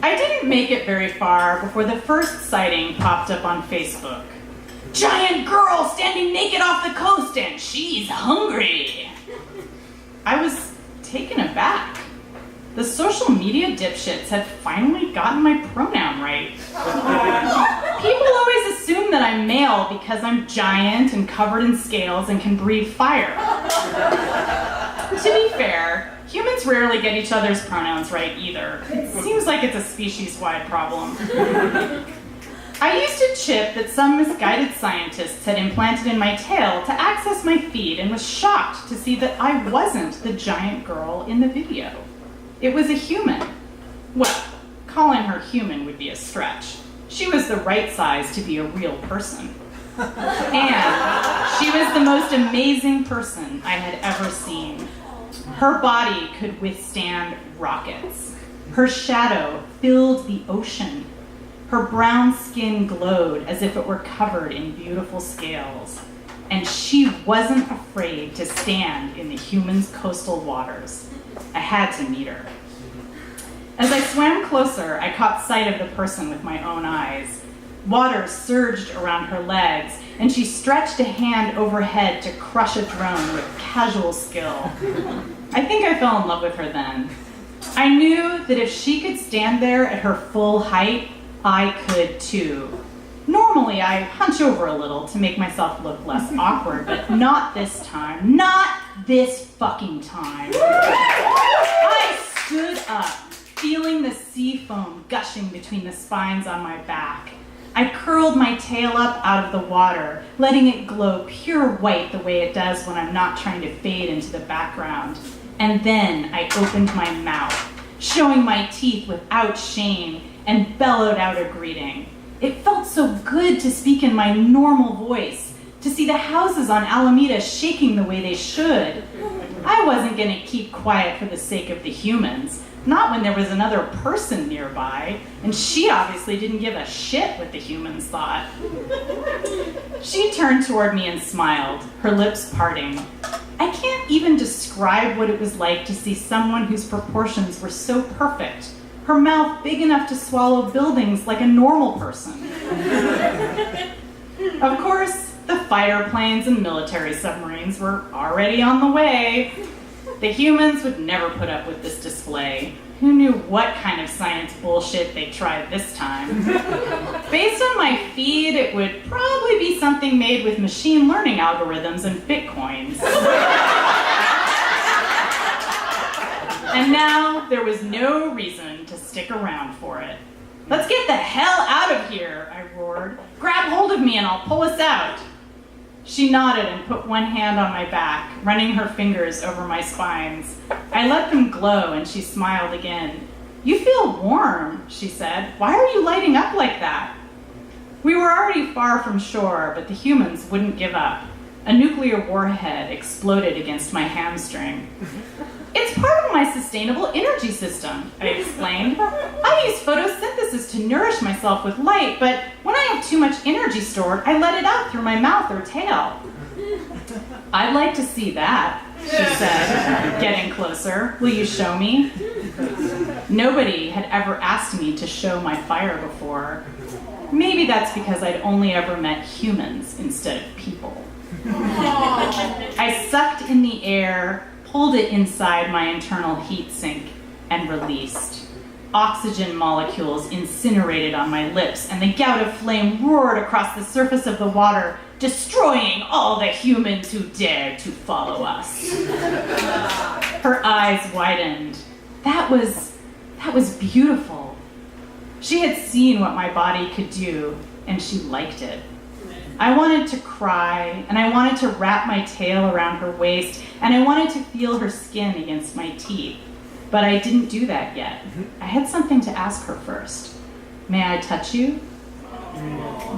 Speaker 5: I didn't make it very far before the first sighting popped up on Facebook. Giant girl standing naked off the coast and she's hungry. I was taken aback. The social media dipshits had finally gotten my pronoun right. People always assume that I'm male because I'm giant and covered in scales and can breathe fire. Humans rarely get each other's pronouns right either. It seems like it's a species-wide problem. I used a chip that some misguided scientists had implanted in my tail to access my feed and was shocked to see that I wasn't the giant girl in the video. It was a human. Well, calling her human would be a stretch. She was the right size to be a real person. And she was the most amazing person I had ever seen. Her body could withstand rockets. Her shadow filled the ocean. Her brown skin glowed as if it were covered in beautiful scales. And she wasn't afraid to stand in the human's coastal waters. I had to meet her. As I swam closer, I caught sight of the person with my own eyes. Water surged around her legs, and she stretched a hand overhead to crush a drone with casual skill. I think I fell in love with her then. I knew that if she could stand there at her full height, I could too. Normally, I hunch over a little to make myself look less awkward, but not this time. Not this fucking time. I stood up, feeling the sea foam gushing between the spines on my back. I curled my tail up out of the water, letting it glow pure white the way it does when I'm not trying to fade into the background. And then I opened my mouth, showing my teeth without shame, and bellowed out a greeting. It felt so good to speak in my normal voice, to see the houses on Alameda shaking the way they should. I wasn't going to keep quiet for the sake of the humans, not when there was another person nearby, and she obviously didn't give a shit what the humans thought. She turned toward me and smiled, her lips parting. I can't even describe what it was like to see someone whose proportions were so perfect, her mouth big enough to swallow buildings like a normal person. Of course, the fighter planes and military submarines were already on the way. The humans would never put up with this display. Who knew what kind of science bullshit they tried this time? Based on my feed, it would probably be something made with machine learning algorithms and bitcoins. And now there was no reason to stick around for it. Let's get the hell out of here, I roared. Grab hold of me and I'll pull us out. She nodded and put one hand on my back, running her fingers over my spines. I let them glow and she smiled again. You feel warm, she said. Why are you lighting up like that? We were already far from shore, but the humans wouldn't give up. A nuclear warhead exploded against my hamstring. It's part of my sustainable energy system, I explained. I use photosynthesis to nourish myself with light, but when I have too much energy stored, I let it out through my mouth or tail. I'd like to see that, she said, getting closer. Will you show me? Nobody had ever asked me to show my fire before. Maybe that's because I'd only ever met humans instead of people. I sucked in the air, pulled it inside my internal heat sink, and released. Oxygen molecules incinerated on my lips, and the gout of flame roared across the surface of the water, destroying all the humans who dared to follow us. Her eyes widened. That was beautiful. She had seen what my body could do, and she liked it. I wanted to cry, and I wanted to wrap my tail around her waist, and I wanted to feel her skin against my teeth. But I didn't do that yet. I had something to ask her first. May I touch you?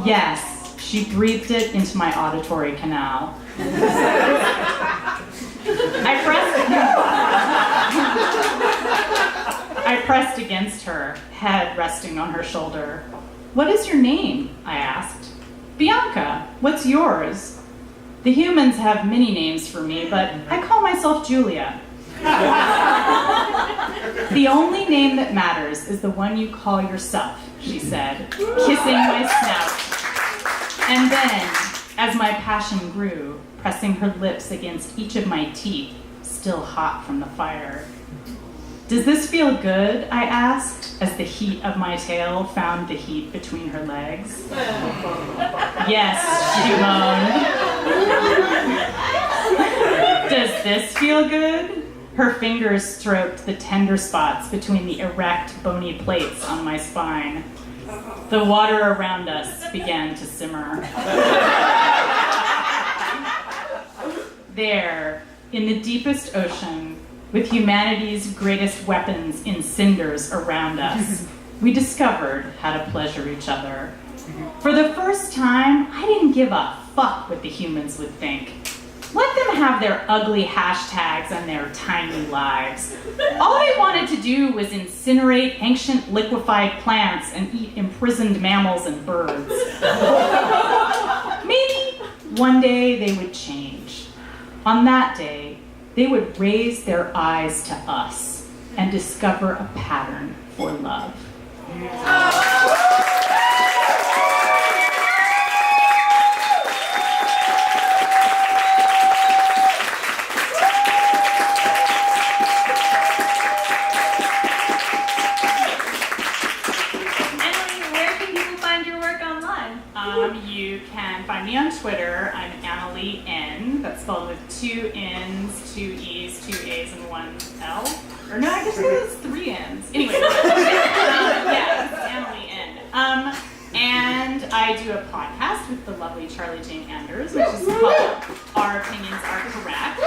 Speaker 5: Yes, she breathed it into my auditory canal. I pressed against her, head resting on her shoulder. What is your name? I asked. Bianca, what's yours? The humans have many names for me, but I call myself Julia. The only name that matters is the one you call yourself, she said, kissing my snout. And then, as my passion grew, pressing her lips against each of my teeth, still hot from the fire. Does this feel good? I asked, as the heat of my tail found the heat between her legs. Yes, she moaned. Does this feel good? Her fingers stroked the tender spots between the erect, bony plates on my spine. The water around us began to simmer. There, in the deepest ocean, with humanity's greatest weapons in cinders around us, we discovered how to pleasure each other. For the first time, I didn't give a fuck what the humans would think. Let them have their ugly hashtags and their tiny lives. All they wanted to do was incinerate ancient liquefied plants and eat imprisoned mammals and birds. Maybe one day they would change. On that day, they would raise their eyes to us and discover a pattern for love. You can find me on Twitter. I'm Annalee N. That's spelled with 2 N's, 2 E's, 2 A's, and 1 L. Or no, I guess it was 3 N's. Anyway, yeah, it's Annalee N. And I do a podcast with the lovely Charlie Jane Anders, which is called Our Opinions Are Correct.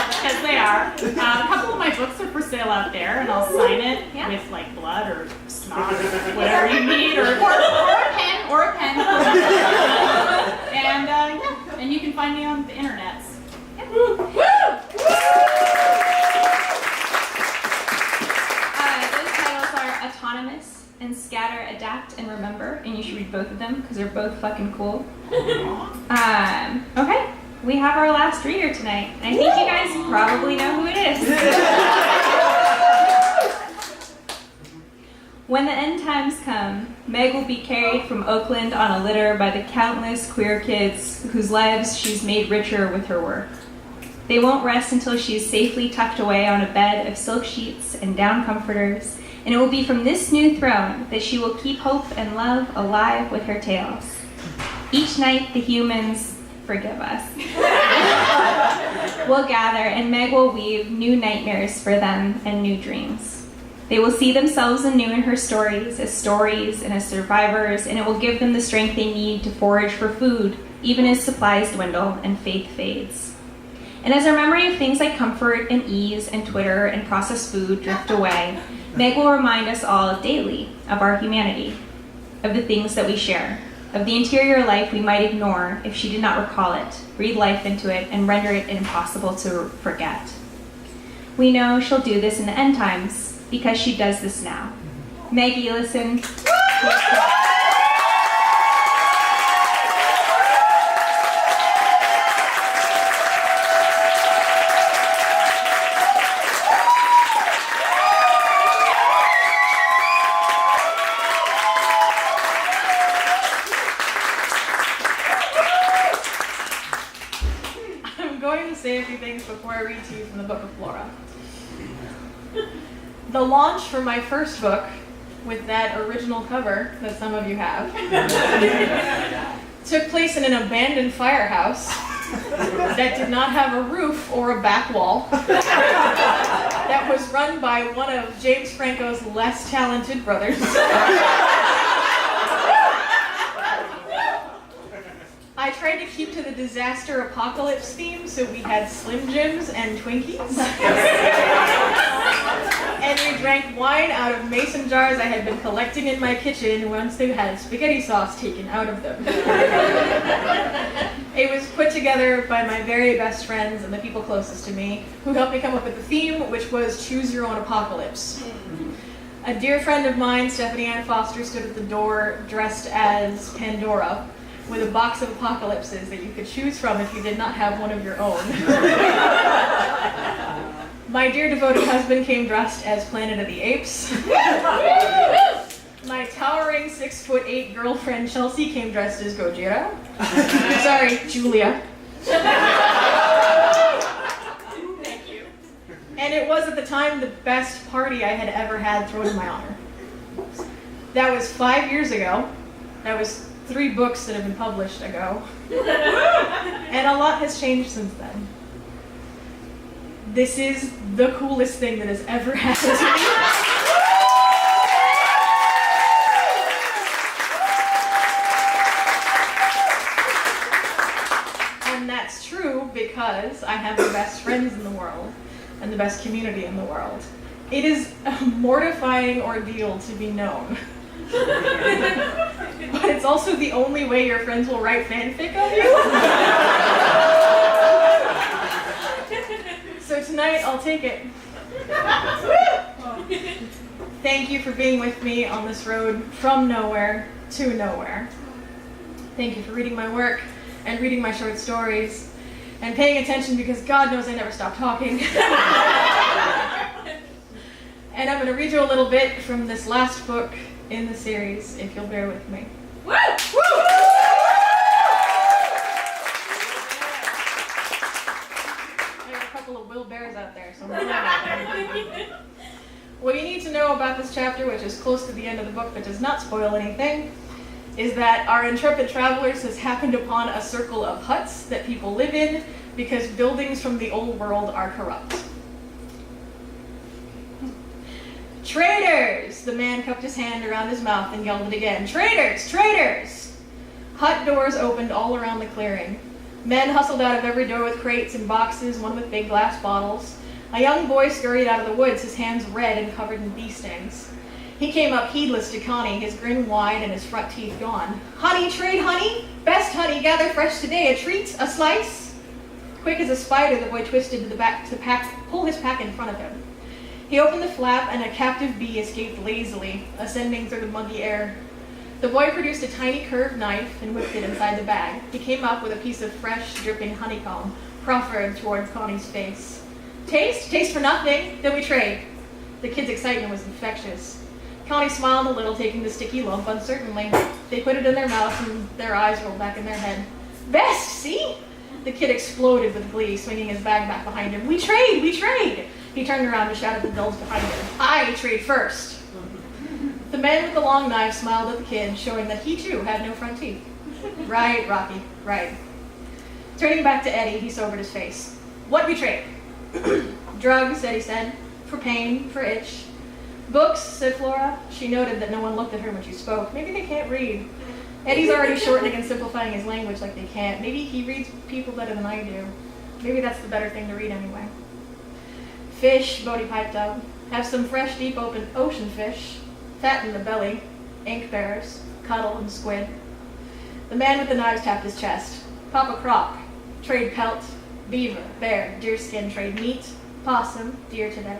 Speaker 5: Because they are. A couple of my books are for sale out there, and I'll sign it with like blood or snot or whatever you need, or a pen. And you can find me on the internets.
Speaker 1: Those titles are Autonomous and Scatter, Adapt, and Remember, and you should read both of them because they're both fucking cool. Okay, we have our last reader tonight. I think you guys probably know who it is. When the end times come, Meg will be carried from Oakland on a litter by the countless queer kids whose lives she's made richer with her work. They won't rest until she's safely tucked away on a bed of silk sheets and down comforters, and it will be from this new throne that she will keep hope and love alive with her tales. Each night, the humans, forgive us, will gather, and Meg will weave new nightmares for them and new dreams. They will see themselves anew in her stories and as survivors, and it will give them the strength they need to forage for food, even as supplies dwindle and faith fades. And as our memory of things like comfort and ease and Twitter and processed food drift away, Meg will remind us all daily of our humanity, of the things that we share, of the interior life we might ignore if she did not recall it, breathe life into it, and render it impossible to forget. We know she'll do this in the end times, because she does this now. Maggie, Elison.
Speaker 6: I'm going to say a few things before I read to you from the Book of Flora. The launch for my first book, with that original cover that some of you have, took place in an abandoned firehouse that did not have a roof or a back wall, that was run by one of James Franco's less talented brothers. I tried to keep to the disaster apocalypse theme, so we had Slim Jims and Twinkies. And we drank wine out of mason jars I had been collecting in my kitchen once they had spaghetti sauce taken out of them. It was put together by my very best friends and the people closest to me, who helped me come up with the theme, which was Choose Your Own Apocalypse. A dear friend of mine, Stephanie Ann Foster, stood at the door dressed as Pandora, with a box of apocalypses that you could choose from if you did not have one of your own. My dear devoted husband came dressed as Planet of the Apes. My towering 6'8" girlfriend Chelsea came dressed as Gojira. Sorry, Julia. Thank you. And it was at the time the best party I had ever had thrown in my honor. That was 5 years ago. That was 3 books that have been published ago. And a lot has changed since then. This is the coolest thing that has ever happened to me. And that's true because I have the best friends in the world and the best community in the world. It is a mortifying ordeal to be known. But it's also the only way your friends will write fanfic of you. So tonight, I'll take it. Thank you for being with me on this road from nowhere to nowhere. Thank you for reading my work and reading my short stories and paying attention because God knows I never stop talking. And I'm going to read you a little bit from this last book in the series, if you'll bear with me. Woo! Woo! Of Will Bears out there. So what you need to know about this chapter, which is close to the end of the book but does not spoil anything, is that our intrepid travelers has happened upon a circle of huts that people live in because buildings from the old world are corrupt. Traitors! The man cupped his hand around his mouth and yelled it again. Traitors! Traitors! Hut doors opened all around the clearing. Men hustled out of every door with crates and boxes, one with big glass bottles. A young boy scurried out of the woods, his hands red and covered in bee stings. He came up heedless to Connie, his grin wide and his front teeth gone. Honey, trade honey? Best honey, gather fresh today. A treat? A slice? Quick as a spider, the boy twisted to the back to pull his pack in front of him. He opened the flap and a captive bee escaped lazily, ascending through the muggy air. The boy produced a tiny curved knife and whipped it inside the bag. He came up with a piece of fresh, dripping honeycomb, proffered towards Connie's face. Taste? Taste for nothing. Then we trade. The kid's excitement was infectious. Connie smiled a little, taking the sticky lump uncertainly. They put it in their mouth and their eyes rolled back in their head. Best, see? The kid exploded with glee, swinging his bag back behind him. We trade! We trade! He turned around to shout at the adults behind him. I trade first. The man with the long knife smiled at the kid, showing that he too had no front teeth. Right, Rocky, right. Turning back to Eddie, he sobered his face. What we trade? Drugs, Eddie said. For pain, for itch. Books, said Flora. She noted that no one looked at her when she spoke. Maybe they can't read. Eddie's already shortening and simplifying his language like they can't. Maybe he reads people better than I do. Maybe that's the better thing to read anyway. Fish, Bodhi piped up. Have some fresh, deep open ocean fish. Fat in the belly. Ink bears. Cuttle and squid. The man with the knives tapped his chest. Papa Croc. Trade pelt. Beaver, bear, deerskin, trade meat. Possum, deer today.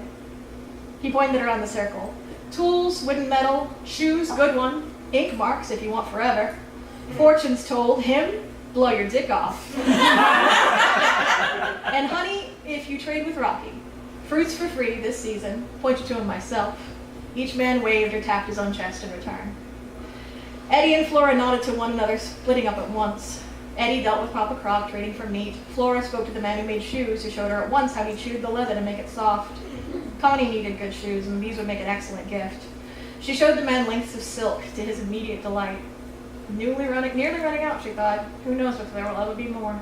Speaker 6: He pointed around the circle. Tools, wooden metal, shoes, good one. Ink marks if you want forever. Fortunes told him, blow your dick off. And honey, if you trade with Rocky. Fruits for free this season. Pointed to him myself. Each man waved or tapped his own chest in return. Eddie and Flora nodded to one another, splitting up at once. Eddie dealt with Papa Croc, trading for meat. Flora spoke to the man who made shoes, who showed her at once how he chewed the leather to make it soft. Connie needed good shoes, and these would make an excellent gift. She showed the man lengths of silk, to his immediate delight. Nearly running out, she thought. Who knows if there will ever be more.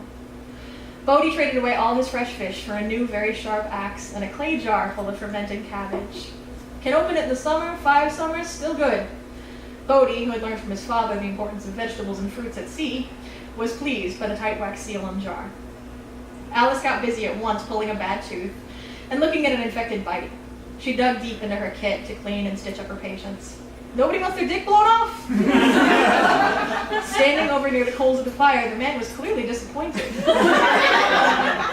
Speaker 6: Bodhi traded away all his fresh fish for a new, very sharp axe and a clay jar full of fermented cabbage. Can open it in the summer, 5 summers, still good. Bodhi, who had learned from his father the importance of vegetables and fruits at sea, was pleased by the tight wax seal on the jar. Alice got busy at once pulling a bad tooth and looking at an infected bite. She dug deep into her kit to clean and stitch up her patients. Nobody wants their dick blown off? Standing over near the coals of the fire, the man was clearly disappointed.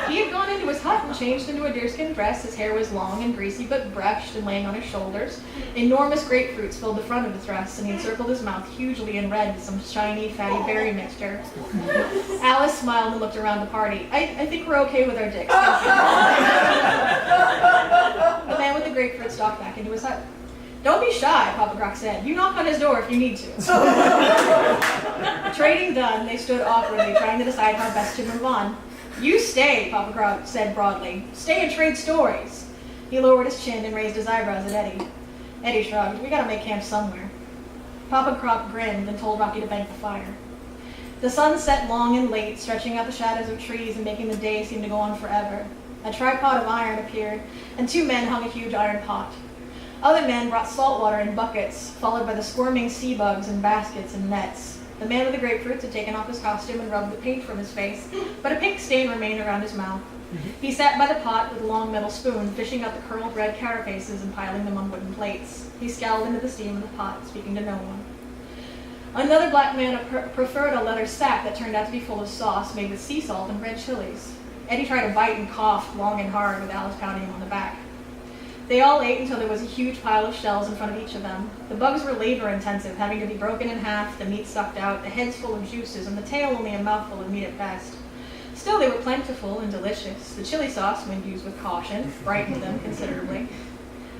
Speaker 6: He had gone into his hut and changed into a deerskin dress. His hair was long and greasy but brushed and laying on his shoulders. Enormous grapefruits filled the front of the dress, and he encircled his mouth hugely and red with some shiny, fatty berry mixture. Alice smiled and looked around the party. I think we're okay with our dicks. Thank you. The man with the grapefruit stalked back into his hut. Don't be shy, Papa Croc said. You knock on his door if you need to. Trading done, they stood awkwardly, trying to decide how best to move on. You stay, Papa Croc said broadly. Stay and trade stories. He lowered his chin and raised his eyebrows at Eddie. Eddie shrugged. We gotta make camp somewhere. Papa Croc grinned and told Rocky to bank the fire. The sun set long and late, stretching out the shadows of trees and making the day seem to go on forever. A tripod of iron appeared, and 2 men hung a huge iron pot. Other men brought salt water in buckets, followed by the squirming sea bugs in baskets and nets. The man with the grapefruits had taken off his costume and rubbed the paint from his face, but a pink stain remained around his mouth. He sat by the pot with a long metal spoon, fishing out the curled red carapaces and piling them on wooden plates. He scowled into the steam of the pot, speaking to no one. Another black man preferred a leather sack that turned out to be full of sauce made with sea salt and red chilies. Eddie tried to bite and coughed long and hard with Alice pounding him on the back. They all ate until there was a huge pile of shells in front of each of them. The bugs were labor-intensive, having to be broken in half, the meat sucked out, the heads full of juices, and the tail only a mouthful of meat at best. Still, they were plentiful and delicious. The chili sauce, when used with caution, brightened them considerably.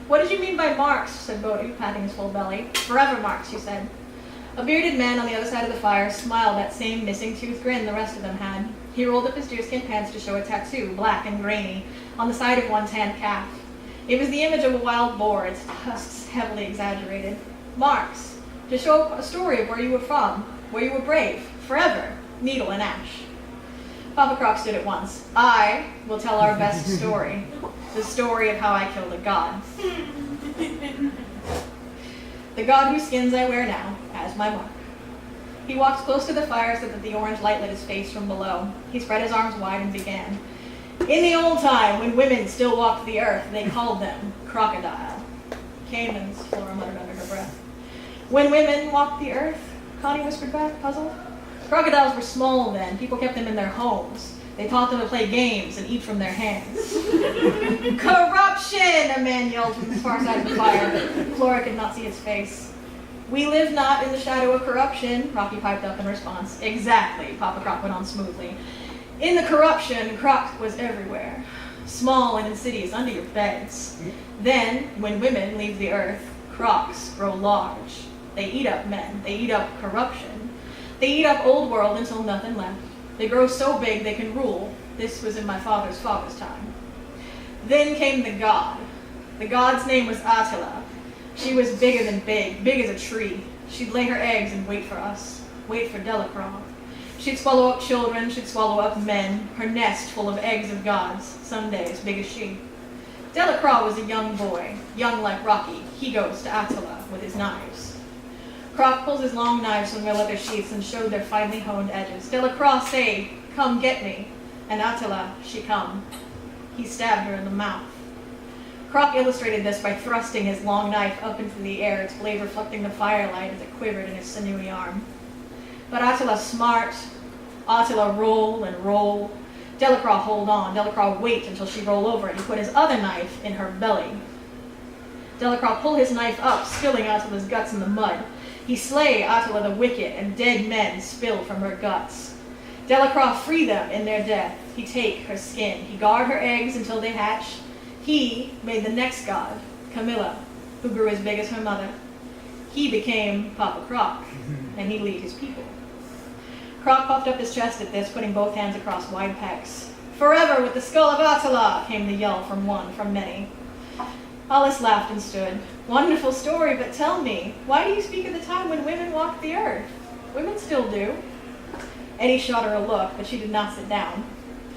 Speaker 6: "What did you mean by marks?" said Bodhi, patting his full belly. "Forever marks," she said. A bearded man on the other side of the fire smiled that same missing tooth grin the rest of them had. He rolled up his deerskin pants to show a tattoo, black and grainy, on the side of one tanned calf. It was the image of a wild boar, its tusks heavily exaggerated. "Marks, to show a story of where you were from, where you were brave, forever, needle and ash." Papa Croc stood at once. "I will tell our best story, the story of how I killed a god. The god whose skins I wear now as my mark." He walked close to the fire so that the orange light lit his face from below. He spread his arms wide and began. "In the old time, when women still walked the earth, they called them crocodile." "Caimans," Flora muttered under her breath. "When women walked the earth?" Connie whispered back, puzzled. "Crocodiles were small then. People kept them in their homes. They taught them to play games and eat from their hands." "Corruption!" a man yelled from the far side of the fire, but Flora could not see his face. "We live not in the shadow of corruption," Rocky piped up in response. "Exactly," Papa Croc went on smoothly. "In the corruption, Croc was everywhere, small and insidious under your beds. Then, when women leave the earth, Crocs grow large. They eat up men. They eat up corruption. They eat up old world until nothing left. They grow so big they can rule. This was in my father's time. Then came the god. The god's name was Attila. She was bigger than big as a tree. She'd lay her eggs and wait for us, wait for Delacroix. She'd swallow up children, she'd swallow up men, her nest full of eggs of gods, someday as big as she. Delacroix was a young boy, young like Rocky. He goes to Attila with his knives. Croc pulls his long knives from their leather sheaths and showed their finely honed edges. Delacroix say, "Come get me," and Attila, she come. He stabbed her in the mouth. Croc illustrated this by thrusting his long knife up into the air, its blade reflecting the firelight as it quivered in his sinewy arm. But Attila smart. Attila roll and roll. Delacroix hold on. Delacroix wait until she roll over, and he put his other knife in her belly. Delacroix pull his knife up, spilling Attila's guts in the mud. He slay Attila the wicked, and dead men spill from her guts. Delacroix free them in their death. He take her skin. He guard her eggs until they hatch. He made the next god, Camilla, who grew as big as her mother. He became Papa Croc, and he lead his people. Croc puffed up his chest at this, putting both hands across wide pecs. "Forever with the skull of Attila!" came the yell from one, from many. Alice laughed and stood. "Wonderful story, but tell me, why do you speak of the time when women walked the earth? Women still do." Eddie shot her a look, but she did not sit down.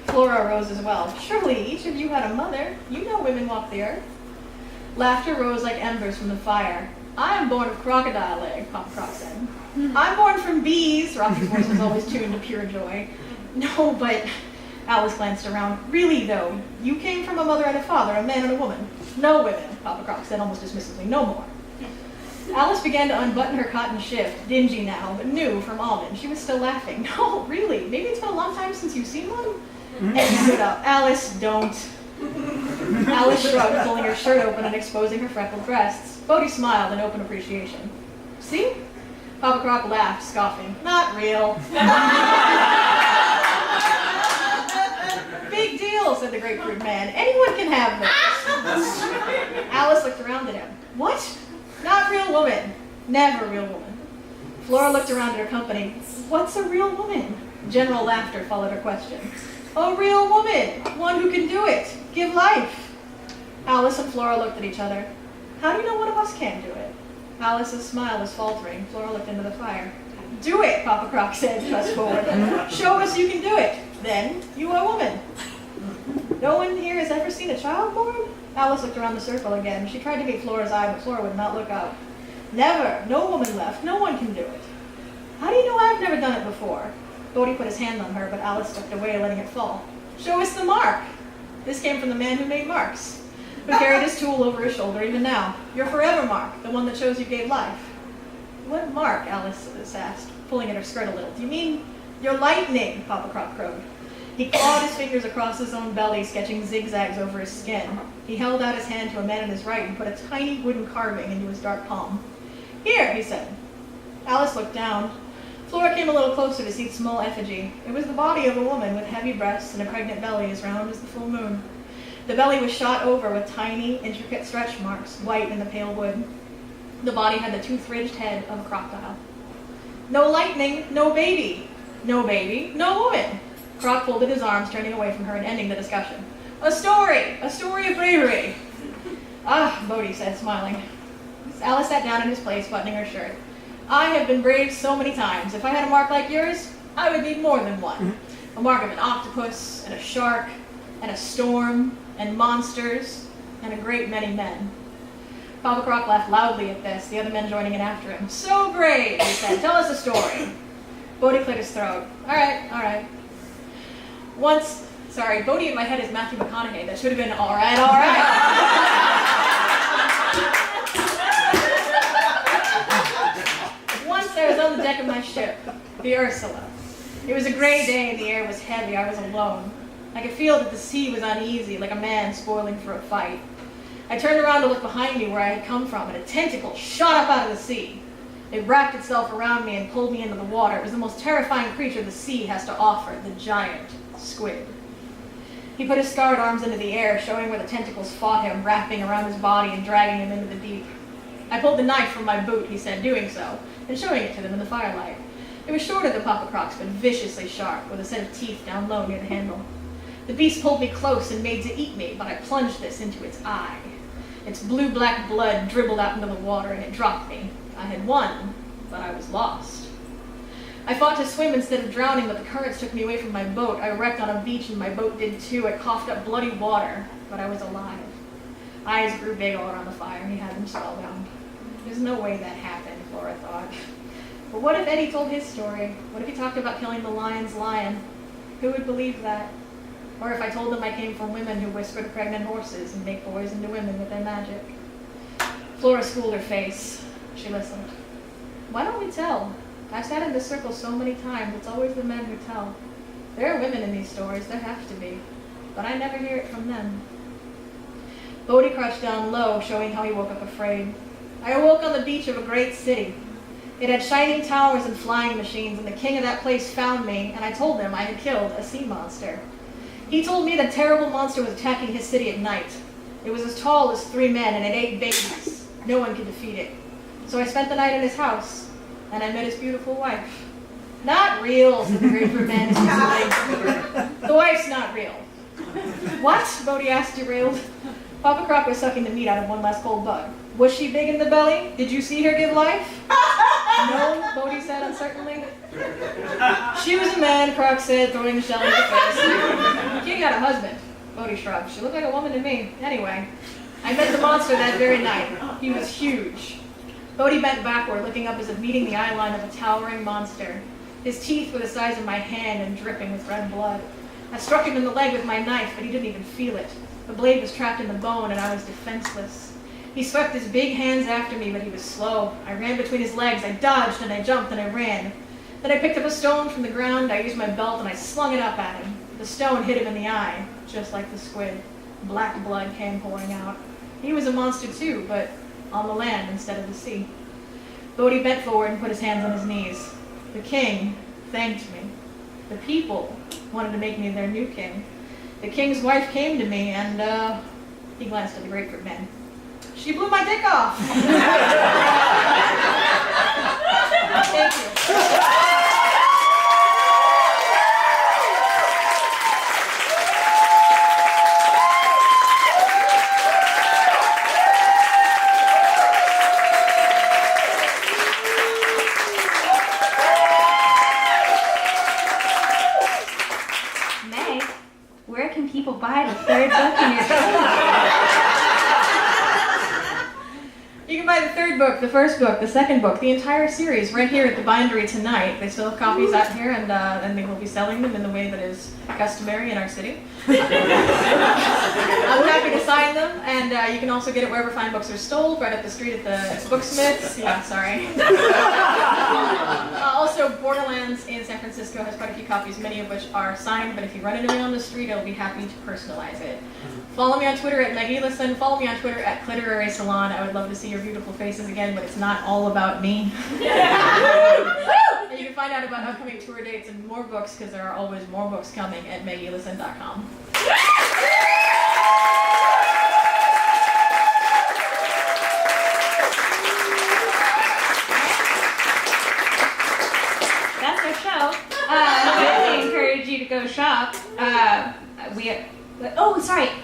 Speaker 6: Flora rose as well. "Surely each of you had a mother. You know women walk the earth." Laughter rose like embers from the fire. "I am born of crocodile egg," Papa Croc said. "I'm born from bees." Rocky's voice was always tuned to pure joy. "No, but..." Alice glanced around. "Really, though, you came from a mother and a father, a man and a woman." "No women," Papa Croc said almost dismissively. "No more." Alice began to unbutton her cotton shift, dingy now, but new from Almond. She was still laughing. "No, really, maybe it's been a long time since you've seen one?" Eddie stood up. "Alice, don't." Alice shrugged, pulling her shirt open and exposing her freckled breasts. Bodhi smiled in open appreciation. "See?" Papa Croc laughed, scoffing. "Not real." "Big deal," said the grapefruit man. "Anyone can have this." Alice looked around at him. "What?" "Not real woman. Never real woman." Flora looked around at her company. "What's a real woman?" General laughter followed her question. "A real woman. One who can do it. Give life." Alice and Flora looked at each other. "How do you know one of us can do it?" Alice's smile was faltering. Flora looked into the fire. "Do it," Papa Croc said, thrust forward. "Show us you can do it. Then you are a woman." No one here has ever seen a child born? Alice looked around the circle again. She tried to meet Flora's eye, but Flora would not look up. Never. No woman left. No one can do it. How do you know I've never done it before? Bodhi put his hand on her, but Alice stepped away, letting it fall. Show us the mark. This came from the man who made marks, who carried his tool over his shoulder even now. Your forever mark, the one that shows you gave life. What mark? Alice asked, pulling at her skirt a little. Do you mean your lightning? Papa Croc crowed. He clawed his fingers across his own belly, sketching zigzags over his skin. He held out his hand to a man on his right and put a tiny wooden carving into his dark palm. Here, he said. Alice looked down. Flora came a little closer to see the small effigy. It was the body of a woman with heavy breasts and a pregnant belly as round as the full moon. The belly was shot over with tiny, intricate stretch marks, white in the pale wood. The body had the tooth-ridged head of a crocodile. No lightning, no baby. No baby, no woman. Croc folded his arms, turning away from her and ending the discussion. A story of bravery. Ah, Bodhi said, smiling. Alice sat down in his place, buttoning her shirt. I have been brave so many times. If I had a mark like yours, I would need more than one. A mark of an octopus, and a shark, and a storm, and monsters, and a great many men. Papa Croc laughed loudly at this, the other men joining in after him. So brave, he said. Tell us a story. Bodhi cleared his throat. All right. Bodhi in my head is Matthew McConaughey. That should have been all right. Once I was on the deck of my ship, the Ursula. It was a gray day and the air was heavy. I was alone. I could feel that the sea was uneasy, like a man spoiling for a fight. I turned around to look behind me where I had come from, and a tentacle shot up out of the sea. It wrapped itself around me and pulled me into the water. It was the most terrifying creature the sea has to offer, the giant squid. He put his scarred arms into the air, showing where the tentacles fought him, wrapping around his body and dragging him into the deep. I pulled the knife from my boot, he said, doing so, and showing it to them in the firelight. It was shorter than Papa Croc's, but viciously sharp, with a set of teeth down low near the handle. The beast pulled me close and made to eat me, but I plunged this into its eye. Its blue-black blood dribbled out into the water, and it dropped me. I had won, but I was lost. I fought to swim instead of drowning, but the currents took me away from my boat. I wrecked on a beach, and my boat did too. I coughed up bloody water, but I was alive. Eyes grew big all around the fire. He had them spellbound. There's no way that happened, Flora thought. But what if Eddie told his story? What if he talked about killing the lion's lion? Who would believe that? Or if I told them I came from women who whisper to pregnant horses and make boys into women with their magic? Flora schooled her face. She listened. Why don't we tell? I've sat in this circle so many times, it's always the men who tell. There are women in these stories, there have to be. But I never hear it from them. Bodhi crouched down low, showing how he woke up afraid. I awoke on the beach of a great city. It had shining towers and flying machines, and the king of that place found me, and I told him I had killed a sea monster. He told me the terrible monster was attacking his city at night. It was as tall as 3 men, and it ate babies. No one could defeat it. So I spent the night in his house, and I met his beautiful wife. Not real, said the great man. The wife's not real. What? Bodhi asked, derailed. Papa Croc was sucking the meat out of one last cold bug. Was she big in the belly? Did you see her give life? No, Bodhi said uncertainly. She was a man, Croc said, throwing the shell in the face. King had a husband. Bodhi shrugged. She looked like a woman to me. Anyway, I met the monster that very night. He was huge. Bodhi bent backward, looking up as if meeting the eye line of a towering monster. His teeth were the size of my hand and dripping with red blood. I struck him in the leg with my knife, but he didn't even feel it. The blade was trapped in the bone, and I was defenseless. He swept his big hands after me, but he was slow. I ran between his legs. I dodged, and I jumped, and I ran. Then I picked up a stone from the ground. I used my belt, and I slung it up at him. The stone hit him in the eye, just like the squid. Black blood came pouring out. He was a monster too, but on the land instead of the sea. Bodhi bent forward and put his hands on his knees. The king thanked me. The people wanted to make me their new king. The king's wife came to me, and, he glanced at the grapefruit man. She blew my dick off. Thank you.
Speaker 1: Meg, where can people buy the
Speaker 6: third book, the first book, the second book, the entire series right here at the bindery tonight. They still have copies out here, and they will be selling them in the way that is customary in our city. I'm happy to sign them, and you can also get it wherever fine books are sold, right up the street at the Booksmiths. Yeah, sorry. Also, Borderlands in San Francisco has quite a few copies, many of which are signed, but if you run into me on the street, I'll be happy to personalize it. Follow me on Twitter at Maggie Elison. Follow me on Twitter at Cliterary Salon. I would love to see your beautiful faces again, but it's not all about me. And you can find out about upcoming tour dates and more books, because there are always more books coming, at MaggieElison.com.
Speaker 1: That's our show. I encourage you to go shop.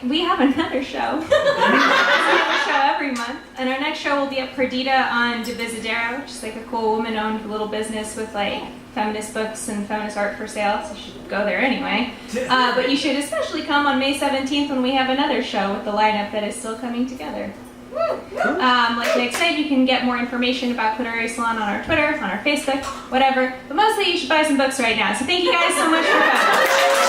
Speaker 1: We have another show. We have a show every month, and our next show will be at Perdita on Divisadero, which is like a cool woman-owned little business with like feminist books and feminist art for sale, so you should go there anyway. But you should especially come on May 17th when we have another show with the lineup that is still coming together. Like Nick said, you can get more information about Cliterary Salon on our Twitter, on our Facebook, whatever. But mostly you should buy some books right now. So thank you guys so much for coming.